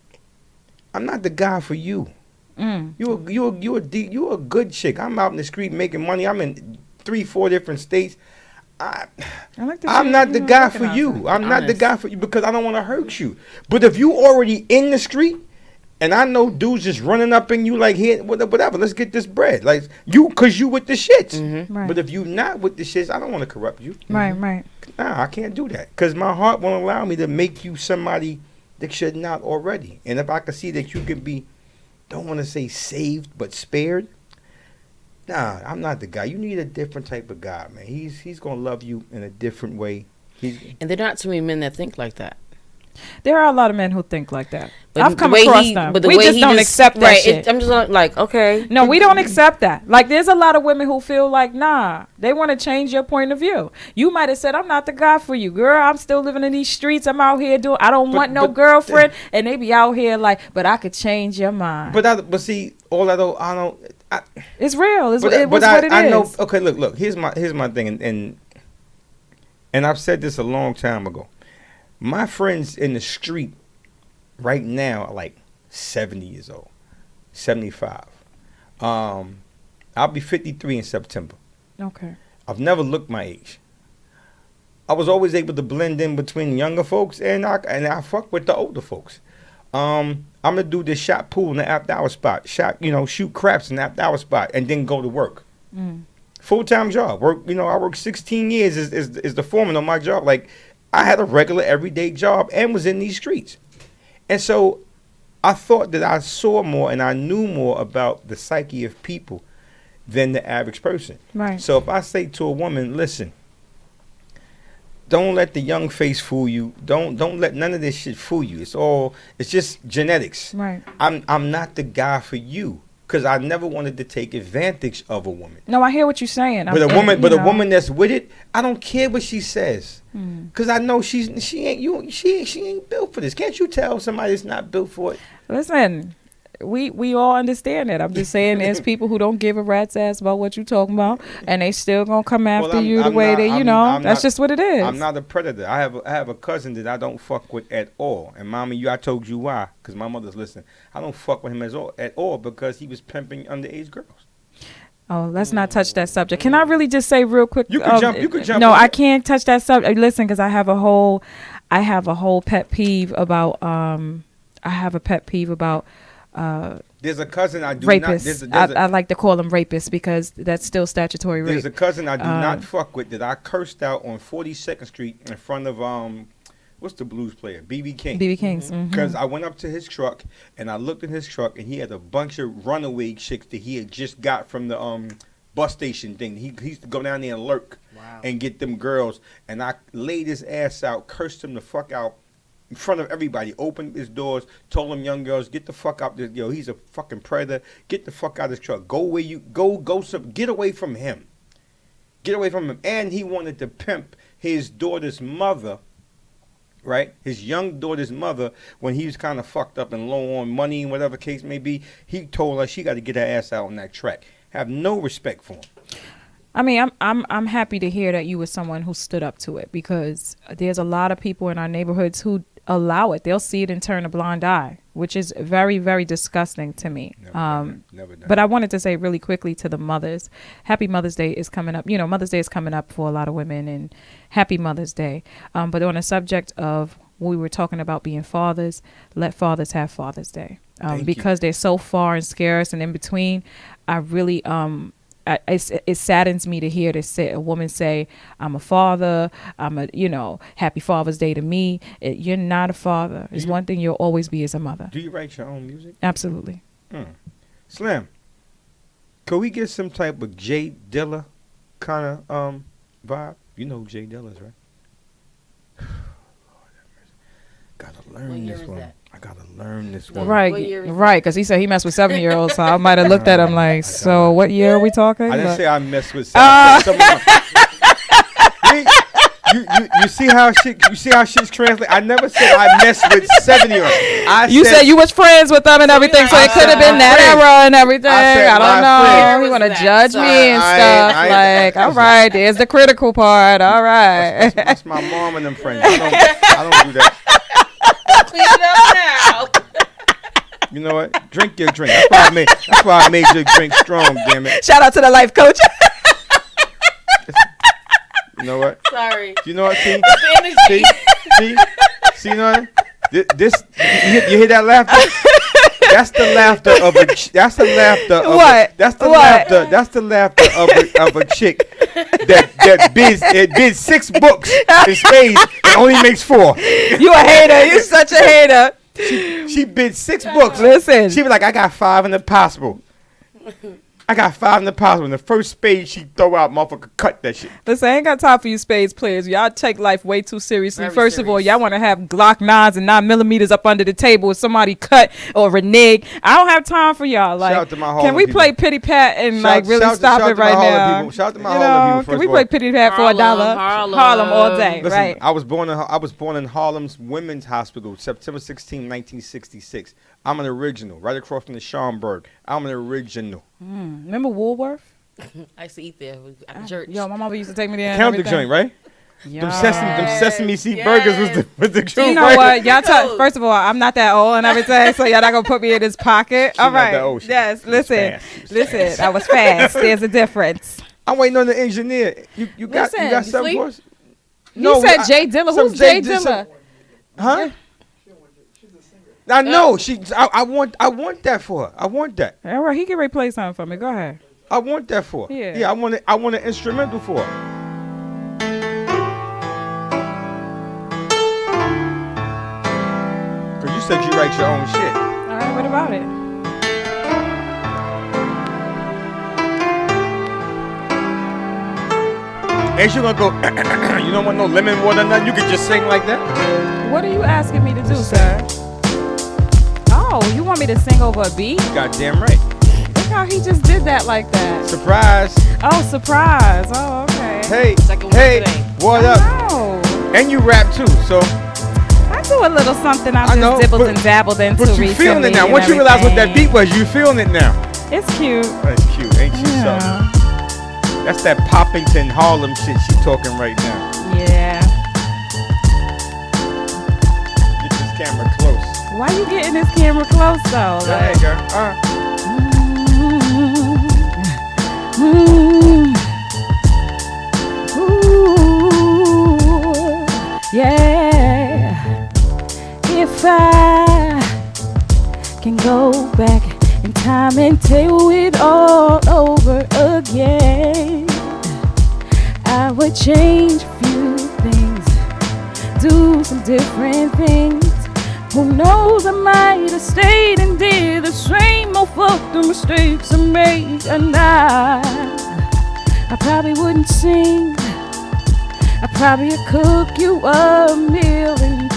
I'm not the guy for you. You a good chick. I'm out in the street making money. I'm in 3-4 different states. I'm not the guy for you. I'm not the guy for you because I don't want to hurt you. But if you already in the street, and I know dudes just running up in you like, here, whatever, let's get this bread. Like, because you with the shits. Mm-hmm. Right. But if you not with the shits, I don't want to corrupt you. Right, right. Nah, I can't do that. Because my heart won't allow me to make you somebody that should not already. And if I can see that you can be, don't want to say saved, but spared, nah, I'm not the guy. You need a different type of guy, man. He's going to love you in a different way. And there are not too many men that think like that. There are a lot of men who think like that. But I've come across them. But we just don't accept that shit. I'm just like, okay. No, we don't accept that. Like, there's a lot of women who feel like, nah, they want to change your point of view. You might have said, I'm not the guy for you, girl. I'm still living in these streets. I'm out here I don't want no girlfriend. And they be out here like, but I could change your mind. But see, all that it's real. It was what it I is. know. Okay, look. Here's my thing, and I've said this a long time ago. My friends in the street right now are like 70 years old, 75. I'll be 53 in September. Okay. I've never looked my age. I was always able to blend in between younger folks, and I fuck with the older folks. I'm gonna do this shot pool in the after hour spot, shoot craps in the after hour spot, and then go to work. Full-time job. Work. I worked 16 years as the foreman on my job. Like, I had a regular everyday job and was in these streets. And so I thought that I saw more and I knew more about the psyche of people than the average person. Right. So if I say to a woman, listen, don't let the young face fool you. Don't let none of this shit fool you. It's just genetics. Right. I'm not the guy for you. Because I never wanted to take advantage of a woman. No, I hear what you're saying. But a woman that's with it, I don't care what she says. Because I know she ain't built for this. Can't you tell somebody that's not built for it? Listen, we all understand that. I'm just saying there's people who don't give a rat's ass about what you talking about, and they still gonna come after you the way that's just what it is. I'm not a predator. I have a cousin that I don't fuck with at all. And mommy, I told you why, because my mother's listening. I don't fuck with him at all because he was pimping underage girls. Oh, let's not touch that subject. Can I really just say real quick? You could jump. No, I can't touch that subject. Listen, because I have a whole pet peeve about. I have a pet peeve about. There's a cousin I do rapists. not. I like to call them rapists because that's still statutory rape. There's a cousin I do not fuck with that I cursed out on 42nd Street in front of what's the blues player? B.B. King. B.B. King's. Because I went up to his truck and I looked in his truck and he had a bunch of runaway chicks that he had just got from the bus station thing. He used to go down there and lurk and get them girls. And I laid his ass out, cursed him the fuck out in front of everybody. Opened his doors, told them young girls, get the fuck out this. Yo, he's a fucking predator. Get the fuck out of his truck. Go where you go. Get away from him. Get away from him. And he wanted to pimp his daughter's mother. Right, his young daughter's mother, when he was kind of fucked up and low on money and whatever case may be, he told her she got to get her ass out on that track. Have no respect for him. I mean, I'm happy to hear that you were someone who stood up to it, because there's a lot of people in our neighborhoods who allow it. They'll see it and turn a blind eye, which is very, very disgusting to me. Never done that. But I wanted to say really quickly to the mothers, Happy Mother's Day is coming up. Mother's Day is coming up for a lot of women, and Happy Mother's Day. But on the subject of we were talking about being fathers, let fathers have Father's Day. Because they're so far and scarce and in between. I really it saddens me to hear a woman say, I'm a father, happy Father's Day to me. You're not a father. It's one thing you'll always be as a mother. Do you write your own music? Absolutely. Slim, could we get some type of Jay Dilla kind of vibe? You know who Jay Dilla is, right? Lord have mercy. Gotta learn this one. I gotta learn this one. Right, because he said he messed with 7-year-olds, so I might have looked at him like, so what year are we talking? I didn't say I messed with 7. You see how shit's translated? I never said I messed with 7-year-olds. You said you was friends with them and everything, so it could have been that era and everything. I don't know. You want to judge me and stuff. All right, there's the critical part. All right. That's my mom and them friends. I don't do that. Clean it up now. You know what? Drink your drink. That's why I made your drink strong, damn it. Shout out to the life coach. You know what? Sorry. You know what? See? The energy. See, you know what? This you hear that laughter? That's the laughter of a. That's the laughter of what? That's the what? laughter. That's the laughter of a chick that bids 6 books in spades and only makes 4. You a hater. You such a hater. She bid 6 books. Listen. She be like, I got 5 in the possible. I got 5 in the possible. In the first spade she throw out, motherfucker, cut that shit. Listen, I ain't got time for you spades players. Y'all take life way too seriously. Very First of all, serious. y'all want to have Glock 9s and 9mm up under the table with somebody cut or renege. I don't have time for y'all. Like, Shout out to my can Harlem we people. play pity pat and Shout- like really shout to- stop shout it to my right Harlem now? people. Shout out to my You Harlem people, Can first we of play all. pity pat for $1? Harlem all day, Listen, right? I was born in Harlem's Women's Hospital, September 16, 1966. I'm an original, right across from the Schaumburg. I'm an original. Remember Woolworth? I used to eat there at the church. Yo, my mama used to take me there. Count the and joint, right? Yo. Them sesame seed Yes. burgers was the joint, You know right? what? Y'all first of all, I'm not that old and everything, so y'all not gonna put me in this pocket. All not right. that old. Yes, She was listen. fast. Listen, I was fast. There's a difference. I'm waiting on the engineer. You got Listen, something sleep? for us? You said Jay Dilla. some Who's Jay Jay- some- Dilla? Huh? I know. I want that for her. I want that. All right, he can replay something for me. Go ahead. I want that for her. Yeah. Yeah, I want an instrumental for her. Cause you said you write your own shit. All right, what about it? Ain't you gonna go? You don't want no lemon water, nothing. You can just sing like that. What are you asking me to do, sir? Oh, you want me to sing over a beat? Goddamn right. Look how he just did that like that. Surprise. Oh, surprise. Oh, okay. Hey, Second one hey, today. what up? Oh, And you rap too, so. I do a little something I I just know, dibbled but- and dabbled into But you recently. feeling it now. and Once you realize what that everything. beat was, you feeling it now. It's cute. That's cute, ain't you? Yeah. So, that's that Poppington Harlem shit she talking right now. Yeah. Get this camera close. Why you getting this camera close though? Go ahead, girl. Ooh, yeah. If I can go back in time and tell it all over again, I would change a few things, do some different things. Who knows, I might have stayed and did the same old fucking mistakes I made. And I probably wouldn't sing. I probably cook you a meal and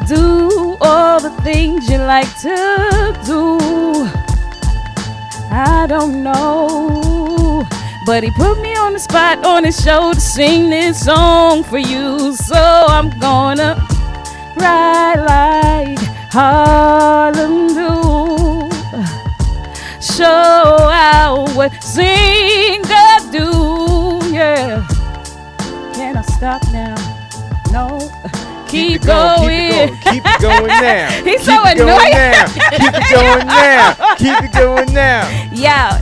do all the things you like to do. I don't know, but he put me on the spot on his show to sing this song for you. So I'm gonna ride like Harlem do, show out what singers do, yeah. Can I stop now? No. Keep going. Keep it going now. He's Keep so it going annoying. now. Keep it going now. Keep it going now. Yeah.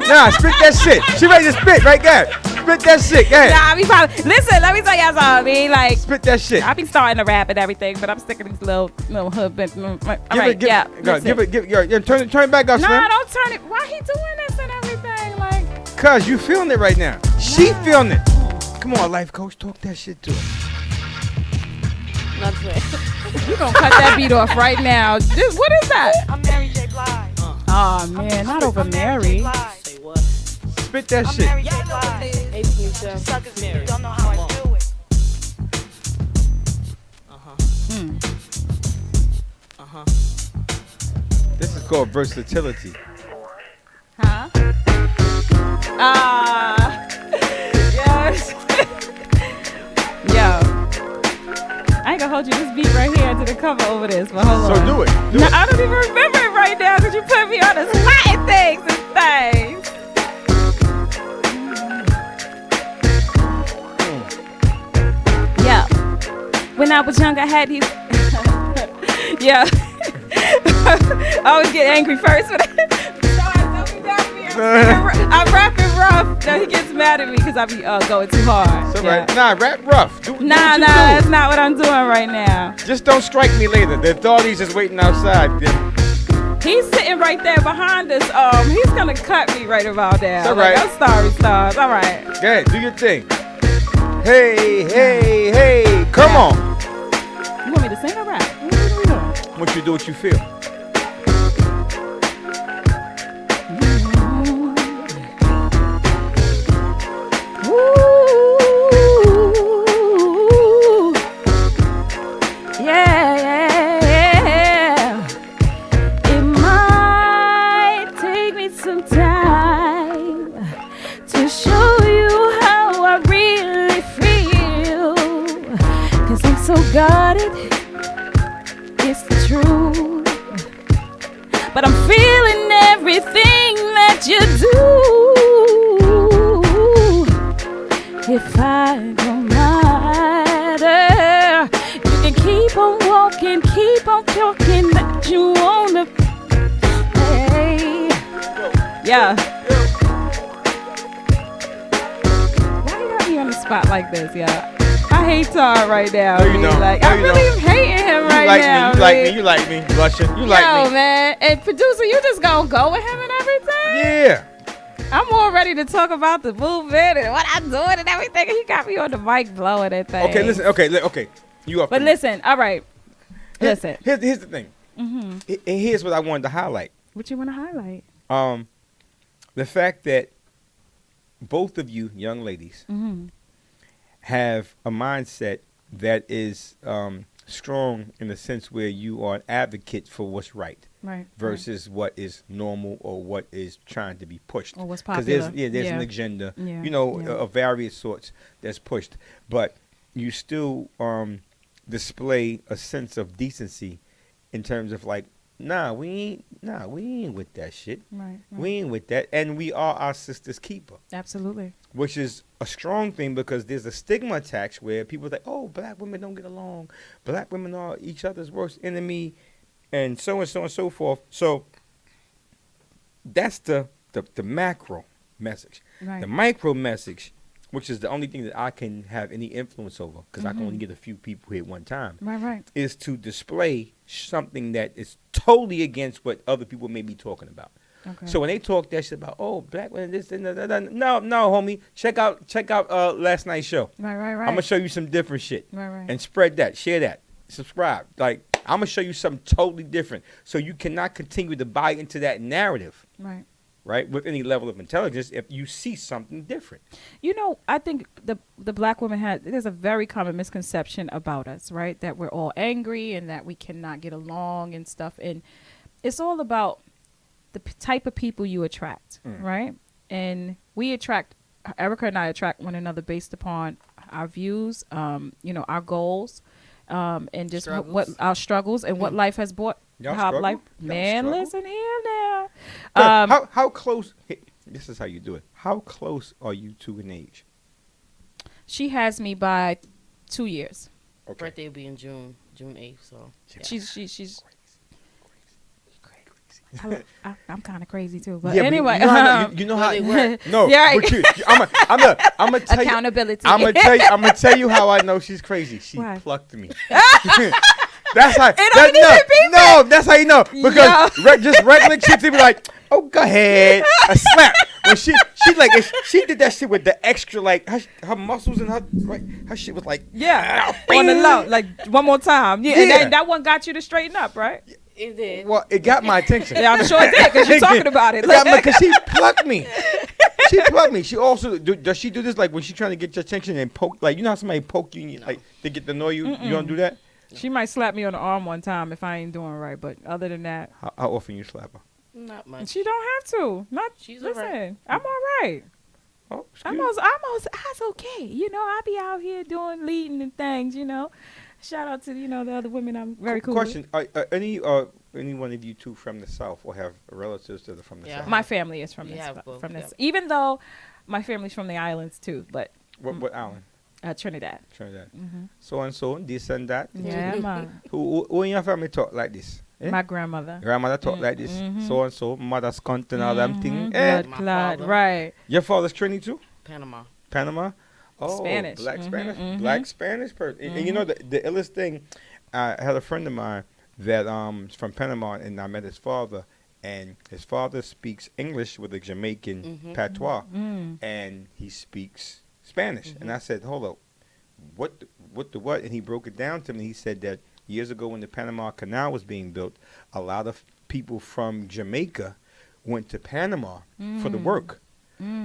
Nah, spit that shit. She ready to spit right there. Spit that shit. Go ahead. Nah, I be probably, listen, let me tell y'all something. Like, Spit that shit. I be starting to rap and everything, but I'm sick of these little hood bits. All right, Give yeah. it, go, listen. give it, turn it back up, No, Slim. don't turn it. Why he doing this and everything? Like, Cause you feeling it right now. She feeling it. Come on, life coach, talk that shit to her. you gonna cut that beat off right now. What is that? I'm Mary J. Blige. Oh man, not over Mary. Say what? Spit that shit. Mary J. Blige. Hey, Keisha. Suckers don't know how I do it. This is called versatility. Huh? Yes. Yo. I ain't gonna hold you this beat right here to the cover over this, but hold on. So do it. Do No, it. I don't even remember it right now because you put me on the spot and things. Yeah. When I was young, I had these. Yeah. I always get angry first. But I rap it rough. No, he gets mad at me because I be going too hard. So right. Nah, rap rough. Nah, that's not what I'm doing right now. Just don't strike me later. The authorities is waiting outside. He's sitting right there behind us. He's gonna cut me right about now. It's all right. I'm sorry, stars. All right. Go ahead, do your thing. Hey, come on. You want me to sing or rap? What are we doing? I want you to do what you feel. Got it, it's true. But I'm feeling everything that you do. If I don't matter, you can keep on walking, keep on talking that you wanna. Hey, yeah. Why you got me on the spot like this, yeah? I hate Tar right now. No, you don't. Like, No, I really am hating him right now. You like me, blushing. You like me. Yo, man. And producer, you just gonna go with him and everything? Yeah. I'm all ready to talk about the movement and what I'm doing and everything. He got me on the mic blowing that thing. Okay, listen. Okay. You up? But listen, all right. Listen. Here's the thing. Mm-hmm. Here's what I wanted to highlight. What you want to highlight? The fact that both of you young ladies have a mindset that is strong in the sense where you are an advocate for what's right, versus what is normal or what is trying to be pushed. Or what's popular. Because there's an agenda, of various sorts that's pushed. But you still display a sense of decency in terms of like, we ain't with that shit. Right. We ain't with that. And we are our sister's keeper. Absolutely. Which is a strong thing because there's a stigma attached where people think, oh, black women don't get along. Black women are each other's worst enemy, and so and so and so forth. So that's the macro message. Right. The micro message, which is the only thing that I can have any influence over because I can only get a few people here at one time, is to display something that is totally against what other people may be talking about. Okay. So when they talk that shit about, oh, black women, this and that, no, homie, check out last night's show. Right. I'm gonna show you some different shit. Right. And spread that, share that, subscribe. Like I'm gonna show you something totally different, so you cannot continue to buy into that narrative. Right, with any level of intelligence, if you see something different. You know, I think the black woman there's a very common misconception about us, right? That we're all angry and that we cannot get along and stuff. And it's all about the type of people you attract, right? And Erica and I attract one another based upon our views, our goals, and just what our struggles and what life has brought. Listen here now. How close? This is how you do it. How close are you to in age? She has me by 2 years. Okay. Birthday will be in June 8th. So yeah. She's crazy. I'm kind of crazy too, but anyway, you know how they work. No, yeah, but I'm gonna tell accountability. I'm gonna tell you how I know she's crazy. She plucked me. That's how. That's how you know. Because just regular chicks, they be like, "Oh, go ahead," a slap. When she did that shit with the extra, like her muscles and her shit was like, on the low, like one more time, and that one got you to straighten up, right? It did. Well, it got my attention. Yeah, I'm sure it did because you're talking about it. Because she plucked me. She plucked me. She also does she do this like when she's trying to get your attention and poke, like you know how somebody poke you like they get to annoy you. You don't do that. She might slap me on the arm one time if I ain't doing right, but other than that, how often you slap her? Not much. She don't have to. Listen, right. I'm all right. Oh, I'm okay. You know, I be out here leading and things. You know, shout out to the other women. I'm very cool. Question: Are any one of you two from the South or have relatives that are from the South? My family is from this. Even though my family's from the islands too, but what island? Trinidad. So and so, this and that. Yeah, man. Who in your family talk like this? Eh? My grandmother. Grandmother talk like this, so and so, mother's cunt and all them things. Eh? Blood My clot, father. right. Your father's Trini too? Panama. Panama? Oh, Spanish. Black Spanish. Mhm. Black Spanish person. And you know, the illest thing, I had a friend of mine that is from Panama, and I met his father, and his father speaks English with a Jamaican patois, and he speaks Spanish. And I said, hold up, what the what? And he broke it down to me. He said that years ago when the Panama Canal was being built, a lot of people from Jamaica went to Panama for the work.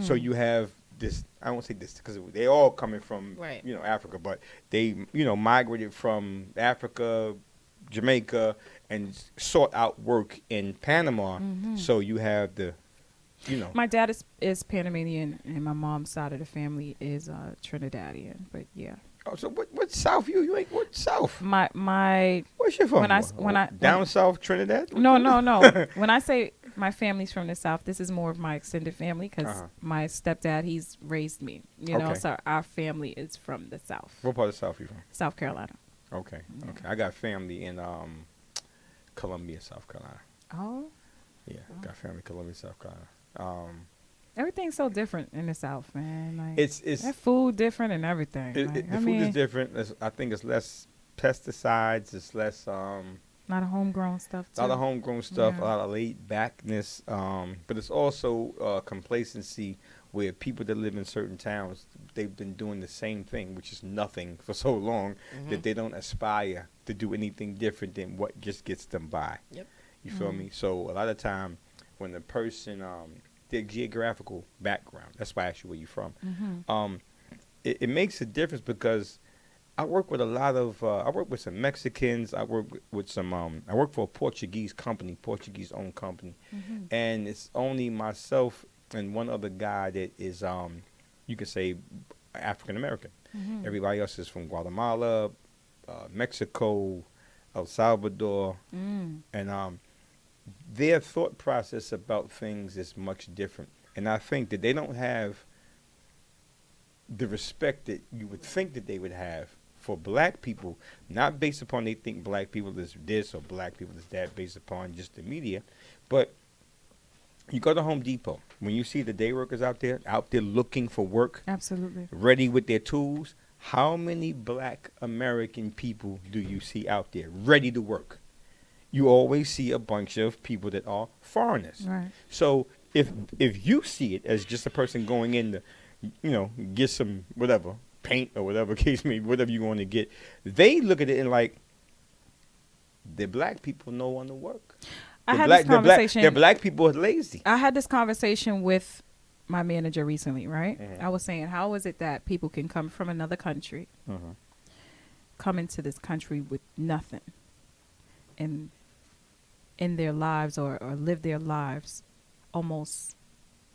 So you have this, I won't say this because they all coming from, Right. you know, Africa, but they, you know, migrated from Africa, Jamaica, and sought out work in Panama. So you have the, you know. My dad is Panamanian, and my mom's side of the family is Trinidadian. But yeah, Oh, so what South you ain't what South? my Where's you from? when I down South Trinidad? no. When I say my family's from the South, this is more of my extended family because my stepdad, he's raised me. You know, Okay. so our family is from the South, What part of South you from? South Carolina. Okay, okay. I got family in Columbia, South Carolina. Oh, Yeah, got family in Columbia, South Carolina. everything's so different in the South, man. Like It's that food different and everything. Like, the food is different. I think it's less pesticides. It's less a lot of homegrown stuff a too. lot of homegrown stuff. Yeah. A lot of laid backness. But it's also complacency where people that live in certain towns, they've been doing the same thing, which is nothing for so long that they don't aspire to do anything different than what just gets them by. Yep. You feel me? So a lot of time when the person their geographical background, that's why I asked you where you from. It makes a difference because I work with a lot of I work with some Mexicans. I work with some I work for a Portuguese company, Portuguese owned company, and it's only myself and one other guy that is you could say African American. Everybody else is from Guatemala, Mexico, El Salvador, and their thought process about things is much different. And I think that they don't have the respect that you would think that they would have for black people, not based upon they think black people is this or black people is that, based upon just the media. But you go to Home Depot, when you see the day workers out there looking for work, Absolutely. ready with their tools, how many black American people do you see out there ready to work? You always see a bunch of people that are foreigners. Right. So if you see it as just a person going in to, you know, get some whatever, paint or whatever case may be, whatever you want to get, they look at it and like, the black people don't want to work. I had this conversation. The black people are lazy. I had this conversation with my manager recently, right? I was saying, how is it that people can come from another country, come into this country with nothing, and in their lives or live their lives almost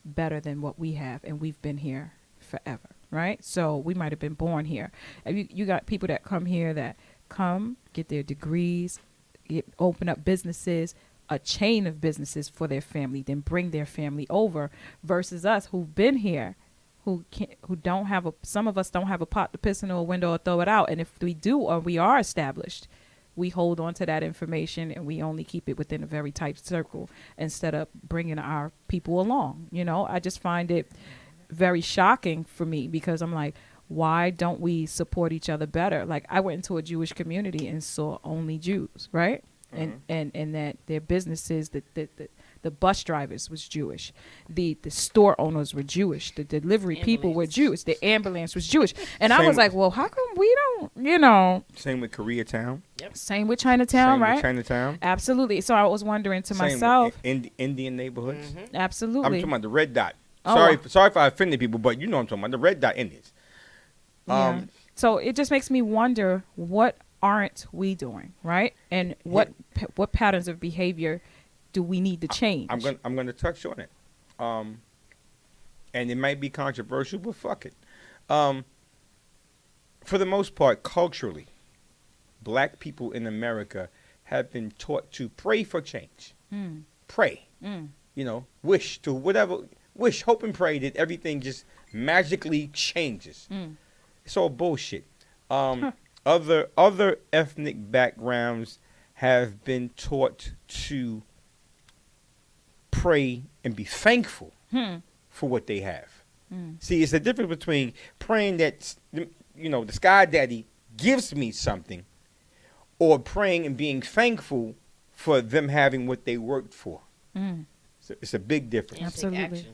better than what we have, and we've been here forever, right? So we might have been born here. And you got people that come here that come, get their degrees, open up businesses, a chain of businesses for their family, then bring their family over, versus us who've been here, who don't have some of us don't have a pot to piss in or a window or throw it out. And if we do, or we are established, we hold on to that information and we only keep it within a very tight circle instead of bringing our people along. You know, I just find it very shocking for me because I'm like, why don't we support each other better? Like, I went into a Jewish community and saw only Jews, right? And that their businesses, the bus drivers was Jewish, the store owners were Jewish, the delivery people were Jewish, the ambulance was Jewish, and I was like, well, how come we don't, you know? Same with Koreatown. Same with Chinatown, right? With Chinatown. Absolutely. So I was wondering to Same myself, with Indian neighborhoods. absolutely. I'm talking about the red dot. Oh, Sorry if I offended people, but you know what I'm talking about, the red dot Indians. Yeah. So it just makes me wonder, what aren't we doing, right? And what patterns of behavior do we need to change? I'm going to touch on it. And it might be controversial, but fuck it. For the most part, culturally, black people in America have been taught to pray for change. Pray. You know, wish, hope and pray that everything just magically changes. It's all bullshit. Other ethnic backgrounds have been taught to pray and be thankful for what they have. See, it's the difference between praying that, the Sky Daddy gives me something, or praying and being thankful for them having what they worked for. So it's a big difference. Absolutely.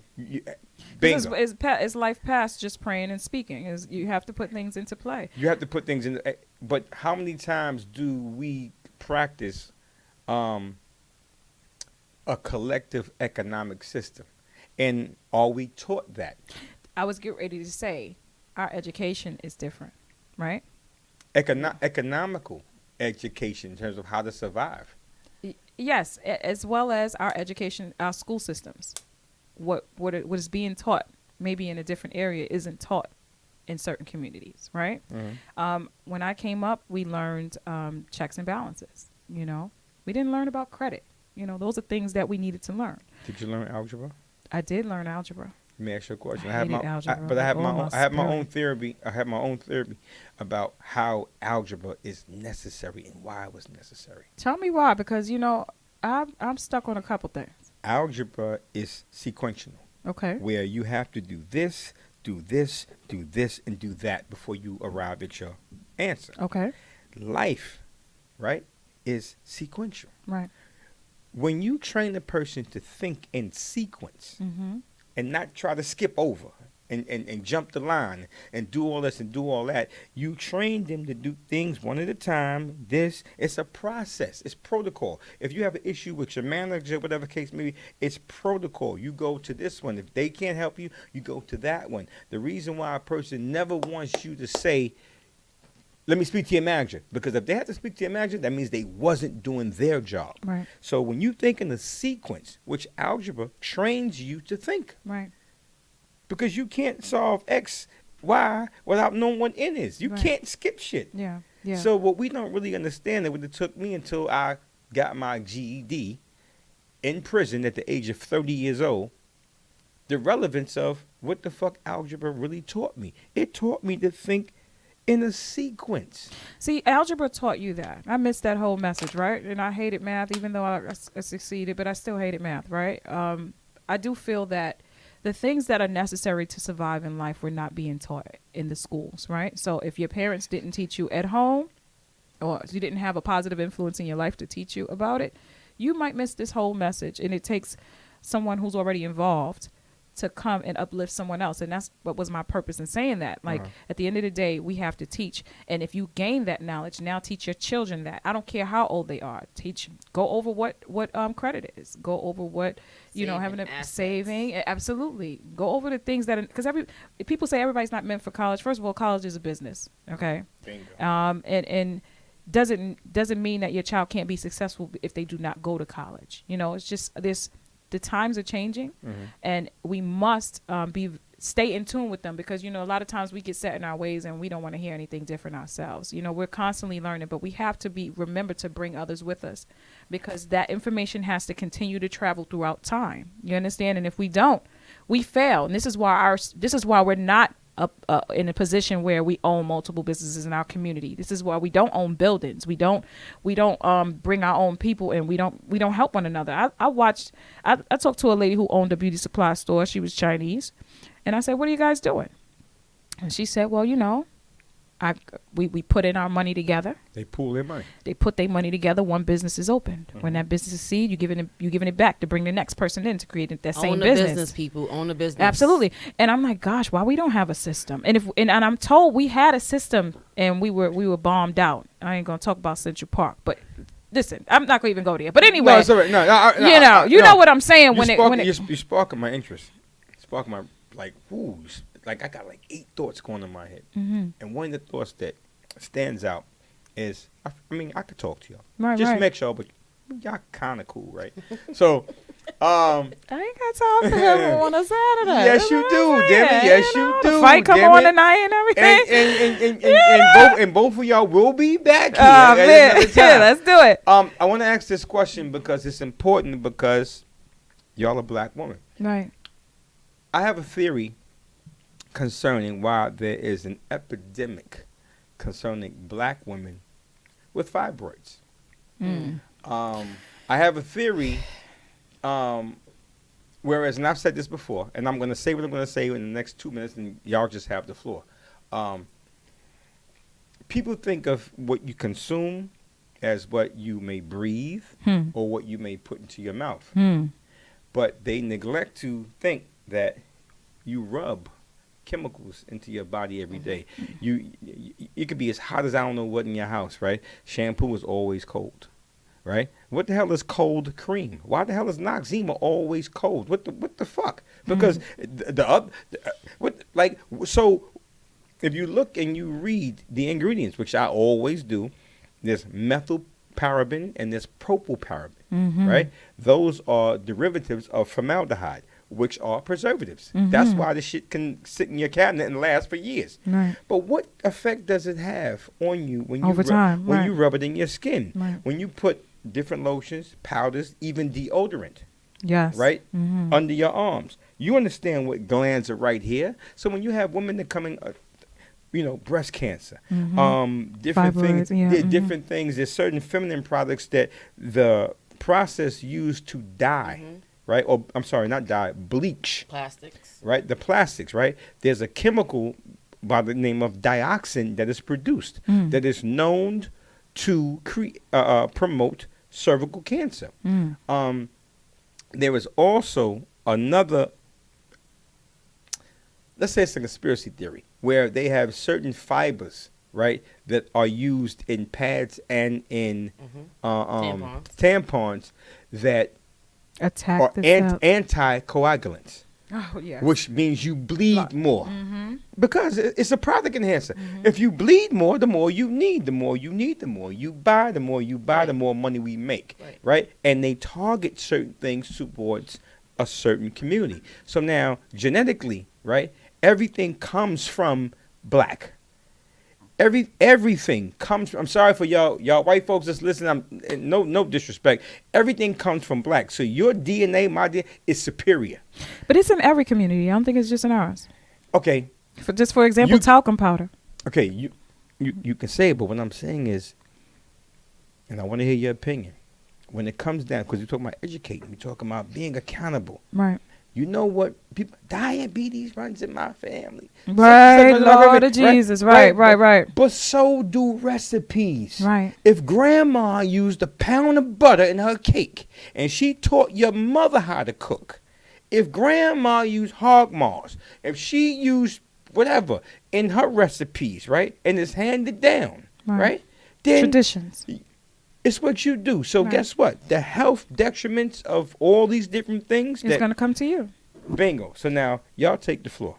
Bingo. Is life past just praying and speaking? You have to put things into play. You have to put things in. But how many times do we practice a collective economic system? And are we taught that? I was getting ready to say, our education is different, right? Economical education in terms of how to survive. Yes, as well as our education, our school systems. What is being taught, maybe in a different area, isn't taught in certain communities, right? When I came up, we learned checks and balances. We didn't learn about credit. Those are things that we needed to learn. Did you learn algebra? I did learn algebra. Let me ask you a question. I hated algebra. But I have my own theory. I have my own theory about how algebra is necessary and why it was necessary. Tell me why, because I'm stuck on a couple things. Algebra is sequential. Okay. Where you have to do this, do this, do this, and do that before you arrive at your answer. Okay. Life, right, is sequential. Right. When you train a person to think in sequence and not try to skip over and jump the line and do all this and do all that, you train them to do things one at a time. It's a process. It's protocol. If you have an issue with your manager, whatever case may be, it's protocol. You go to this one. If they can't help you, you go to that one. The reason why a person never wants you to say, let me speak to your manager, because if they have to speak to your manager, that means they wasn't doing their job. Right. So when you think in the sequence, which algebra trains you to think. Right. Because you can't solve X, Y without knowing what N is. You can't skip shit. Yeah. Yeah. So what we don't really understand, and it took me until I got my GED in prison at the age of 30 years old, the relevance of what the fuck algebra really taught me. It taught me to think in a sequence. See, algebra taught you that. I missed that whole message, right? And I hated math, even though I succeeded, but I still hated math, right? I do feel that the things that are necessary to survive in life were not being taught in the schools, right? So if your parents didn't teach you at home, or you didn't have a positive influence in your life to teach you about it, you might miss this whole message. And it takes someone who's already involved to come and uplift someone else. And that's what was my purpose in saying that. Like, at the end of the day, we have to teach. And if you gain that knowledge, now teach your children that. I don't care how old they are. Go over what credit is. Go over what, having a saving. Absolutely. Go over the things that, because people say everybody's not meant for college. First of all, college is a business. Okay. Bingo. And doesn't mean that your child can't be successful if they do not go to college. It's just this. The times are changing, and we must stay in tune with them, because a lot of times we get set in our ways and we don't want to hear anything different ourselves. We're constantly learning, but we have to remember to bring others with us, because that information has to continue to travel throughout time. You understand? And if we don't, we fail. And this is why we're not in a position where we own multiple businesses in our community. This is why we don't own buildings. We don't bring our own people, and we don't help one another. I talked to a lady who owned a beauty supply store. She was Chinese, and I said, "What are you guys doing?" And she said, "Well, we put in our money together. They pool their money. They put their money together. One business is opened. When that business succeeds, you giving it back to bring the next person in to create that same business. Own the business, people. Own the business. Absolutely. And I'm like, gosh, why we don't have a system? And I'm told we had a system, and we were bombed out. I ain't gonna talk about Central Park, but listen, I'm not gonna even go there. But anyway, no, it's all right. You know what I'm saying you sparking my interest. Sparking my like I got like 8 thoughts going in my head, and one of the thoughts that stands out is, I could talk to y'all, right. Make sure, but y'all kind of cool, right? So, I ain't got time for him on a Saturday. Yes, you do, damn it. Yes, you do. The fight come on tonight and everything. And both of y'all will be back here. Man. Yeah, let's do it. I want to ask this question because it's important, because y'all are black women. Right. I have a theory concerning why there is an epidemic concerning black women with fibroids. I have a theory. Whereas, and I've said this before, and I'm going to say what I'm going to say in the next 2 minutes, and y'all just have the floor. People think of what you consume as what you may breathe or what you may put into your mouth. But they neglect to think that you rub chemicals into your body every day. You could be as hot as I don't know what in your house, right? Shampoo is always cold, right? What the hell is cold cream? Why the hell is Noxzema always cold? What the fuck? Because so if you look and you read the ingredients, which I always do, there's methylparaben and there's propylparaben, right? Those are derivatives of formaldehyde, which are preservatives. That's why the shit can sit in your cabinet and last for years. Right. But what effect does it have on you when you Over time, when right. you rub it in your skin? Right. When you put different lotions, powders, even deodorant, Yes. right, under your arms. You understand what glands are right here. So when you have women that come in, breast cancer, different Fibroids, things, different things. There's certain feminine products that the process used to dye, right? Or I'm sorry, not dye, bleach. Plastics. Right, the plastics, right? There's a chemical by the name of dioxin that is produced that is known to promote cervical cancer. There is also another, let's say it's a conspiracy theory, where they have certain fibers, right, that are used in pads and in tampons that Attack are the anticoagulants. Oh, yes. Which means you bleed more. Because it's a product enhancer. If you bleed more, the more you need. The more you need, the more you buy. The more you buy, the more money we make. Right? And they target certain things towards a certain community. So now, genetically, right, everything comes from black. Everything comes from, I'm sorry for y'all white folks that's listening, no disrespect. Everything comes from black. So your DNA, my DNA, is superior. But it's in every community. I don't think it's just in ours. Okay. For example, talcum powder. Okay, you can say it, but what I'm saying is, and I want to hear your opinion, when it comes down, because you're talking about educating, you're talking about being accountable. Right. You know what? People, diabetes runs in my family. Right, Lord of Jesus. Right. But so do recipes. Right. If grandma used a pound of butter in her cake and she taught your mother how to cook, if grandma used hog maws, if she used whatever in her recipes, right, and it's handed down, right, then traditions. It's what you do. So guess what? The health detriments of all these different things. It's going to come to you. Bingo. So now, y'all take the floor.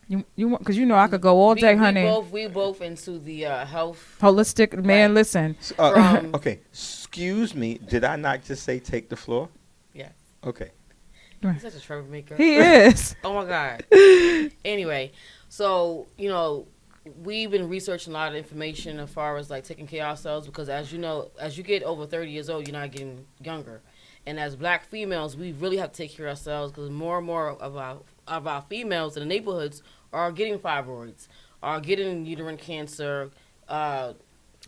You want, because I could go all day, honey. We both into the health. Holistic, man, listen. Okay. Excuse me. Did I not just say take the floor? Yeah. Okay. He's such a troublemaker. He is. Oh, my God. Anyway, so, we've been researching a lot of information as far as like taking care of ourselves, because as you know, as you get over 30 years old, you're not getting younger. And as black females, we really have to take care of ourselves, because more and more of our females in the neighborhoods are getting fibroids, are getting uterine cancer.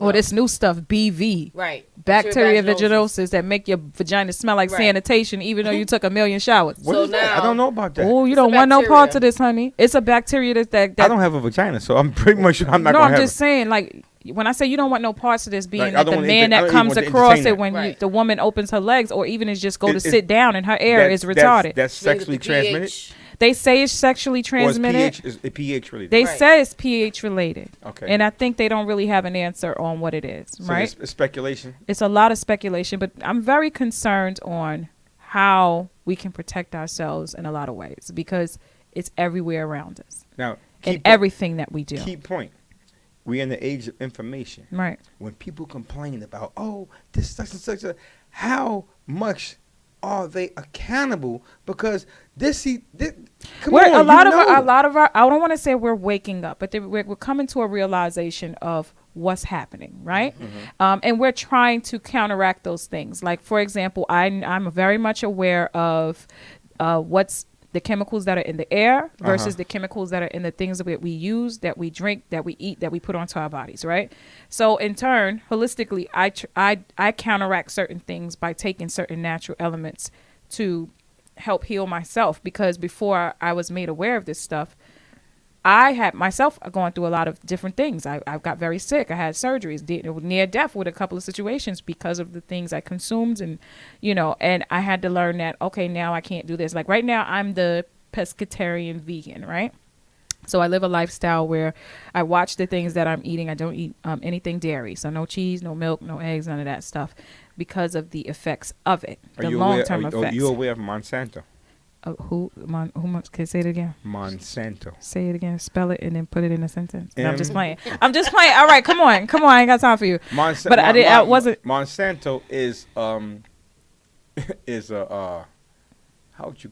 This new stuff, BV. Right. Bacteria vaginosis that make your vagina smell like sanitation, even though you took a million showers. What is that? I don't know about that. Oh, you don't want no parts of this, honey. It's a bacteria that I don't have a vagina, so I'm pretty much I'm not. No, I'm just saying, like, when I say you don't want no parts of this, being Like, that the man that comes across it when the woman opens her legs, or even is just go to sit down and her air is retarded. That's sexually transmitted. They say it's sexually transmitted. Or is pH related? They say it's pH related. Okay. And I think they don't really have an answer on what it is, So right? it's speculation. It's a lot of speculation, but I'm very concerned on how we can protect ourselves in a lot of ways, because it's everywhere around us. Now, and everything that we do. Key point. We're in the age of information. Right. When people complain about, this such and such, how much are they accountable? Because come on, a lot of our, I don't want to say we're waking up, but we're coming to a realization of what's happening, right? And we're trying to counteract those things. Like, for example, I'm very much aware of what's the chemicals that are in the air versus the chemicals that are in the things that we use, that we drink, that we eat, that we put onto our bodies, right? So in turn, holistically, I counteract certain things by taking certain natural elements to help heal myself, because before I was made aware of this stuff, I had myself going through a lot of different things. I got very sick. I had surgeries, near death with a couple of situations because of the things I consumed. And, and I had to learn that, okay, now I can't do this. Like right now, I'm the pescatarian vegan, right? So I live a lifestyle where I watch the things that I'm eating. I don't eat anything dairy. So no cheese, no milk, no eggs, none of that stuff, because of the effects of it, the long-term effects. Are you aware of Monsanto? Who can say it again? Monsanto. Say it again. Spell it and then put it in a sentence. No, I'm just playing. All right, come on. I ain't got time for you. I wasn't. Monsanto is a how would you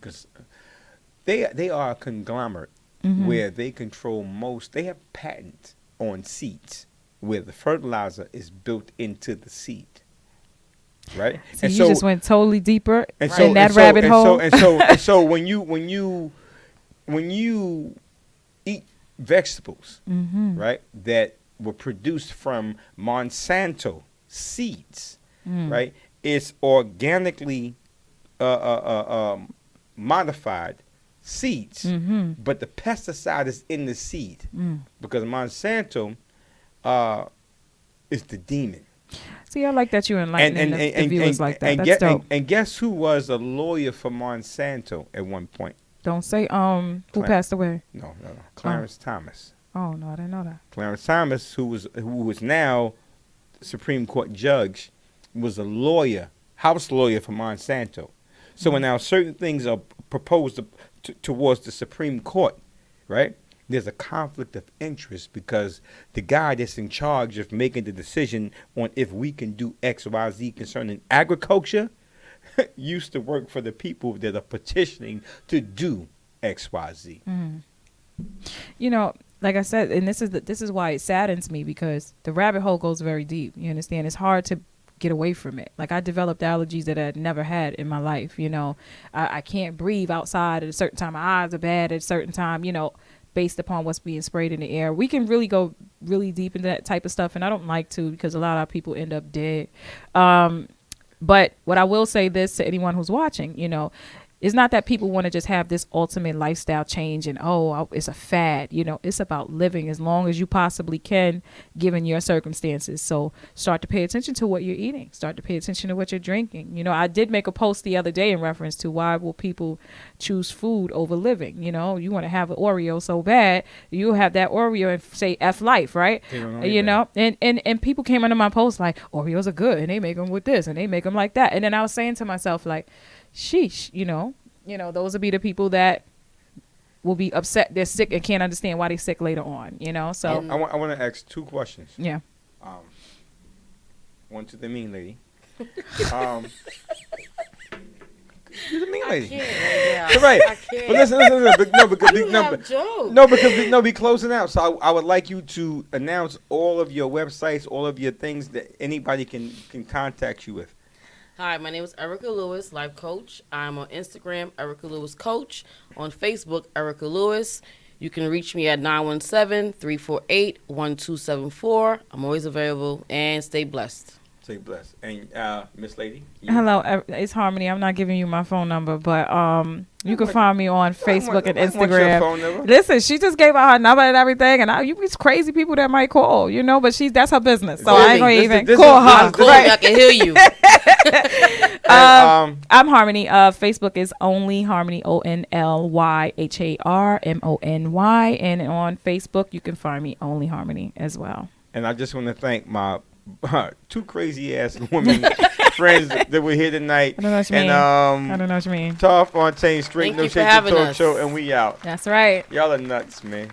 they are a conglomerate where they control most. They have patents on seeds where the fertilizer is built into the seed. Right, so and you just went totally deeper in that rabbit hole. So when you eat vegetables, right, that were produced from Monsanto seeds, right, it's organically modified seeds, but the pesticide is in the seed because Monsanto is the demon. See, I like that you enlightening the viewers like that. That's dope. And guess who was a lawyer for Monsanto at one point? Don't say who passed away. No. Clarence Thomas. Oh no, I didn't know that. Clarence Thomas, who was now Supreme Court judge, was a lawyer, house lawyer for Monsanto. So when now certain things are proposed towards the Supreme Court, right? There's a conflict of interest because the guy that's in charge of making the decision on if we can do X, Y, Z concerning agriculture used to work for the people that are petitioning to do X, Y, Z. Like I said, and this is why it saddens me, because the rabbit hole goes very deep. You understand? It's hard to get away from it. Like I developed allergies that I had never had in my life. I can't breathe outside at a certain time. My eyes are bad at a certain time. Based upon what's being sprayed in the air. We can really go really deep into that type of stuff, and I don't like to because a lot of people end up dead. But what I will say this to anyone who's watching, it's not that people want to just have this ultimate lifestyle change and, it's a fad. It's about living as long as you possibly can, given your circumstances. So start to pay attention to what you're eating. Start to pay attention to what you're drinking. I did make a post the other day in reference to why will people choose food over living. You want to have an Oreo so bad, you have that Oreo and say F life, right? And people came under my post like, Oreos are good and they make them with this and they make them like that. And then I was saying to myself like, sheesh, those will be the people that will be upset they're sick and can't understand why they're sick later on, so I want to ask two questions. Yeah. One to the mean lady. You're the mean lady. Yeah. Right. I can't. But listen, we're closing out. So I would like you to announce all of your websites, all of your things that anybody can contact you with. Hi, my name is Erica Lewis, life coach. I'm on Instagram, Erica Lewis Coach. On Facebook, Erica Lewis. You can reach me at 917-348-1274. I'm always available, and stay blessed. Stay blessed. And Miss Lady? Hello, it's Harmony. I'm not giving you my phone number, but you can find me on Facebook and Instagram. Your phone number? Listen, she just gave out her number and everything, and it's crazy people that might call, but that's her business, so I ain't gonna even call her. I can hear you. I'm Harmony. Facebook is Only Harmony, ONLYHARMONY, and on Facebook you can find me Only Harmony as well. And I just want to thank my two crazy ass women friends that were here tonight. I don't know what you mean. I don't know what you mean. Tall Fountaine, straight no shade talk show, and we out. That's right. Y'all are nuts, man.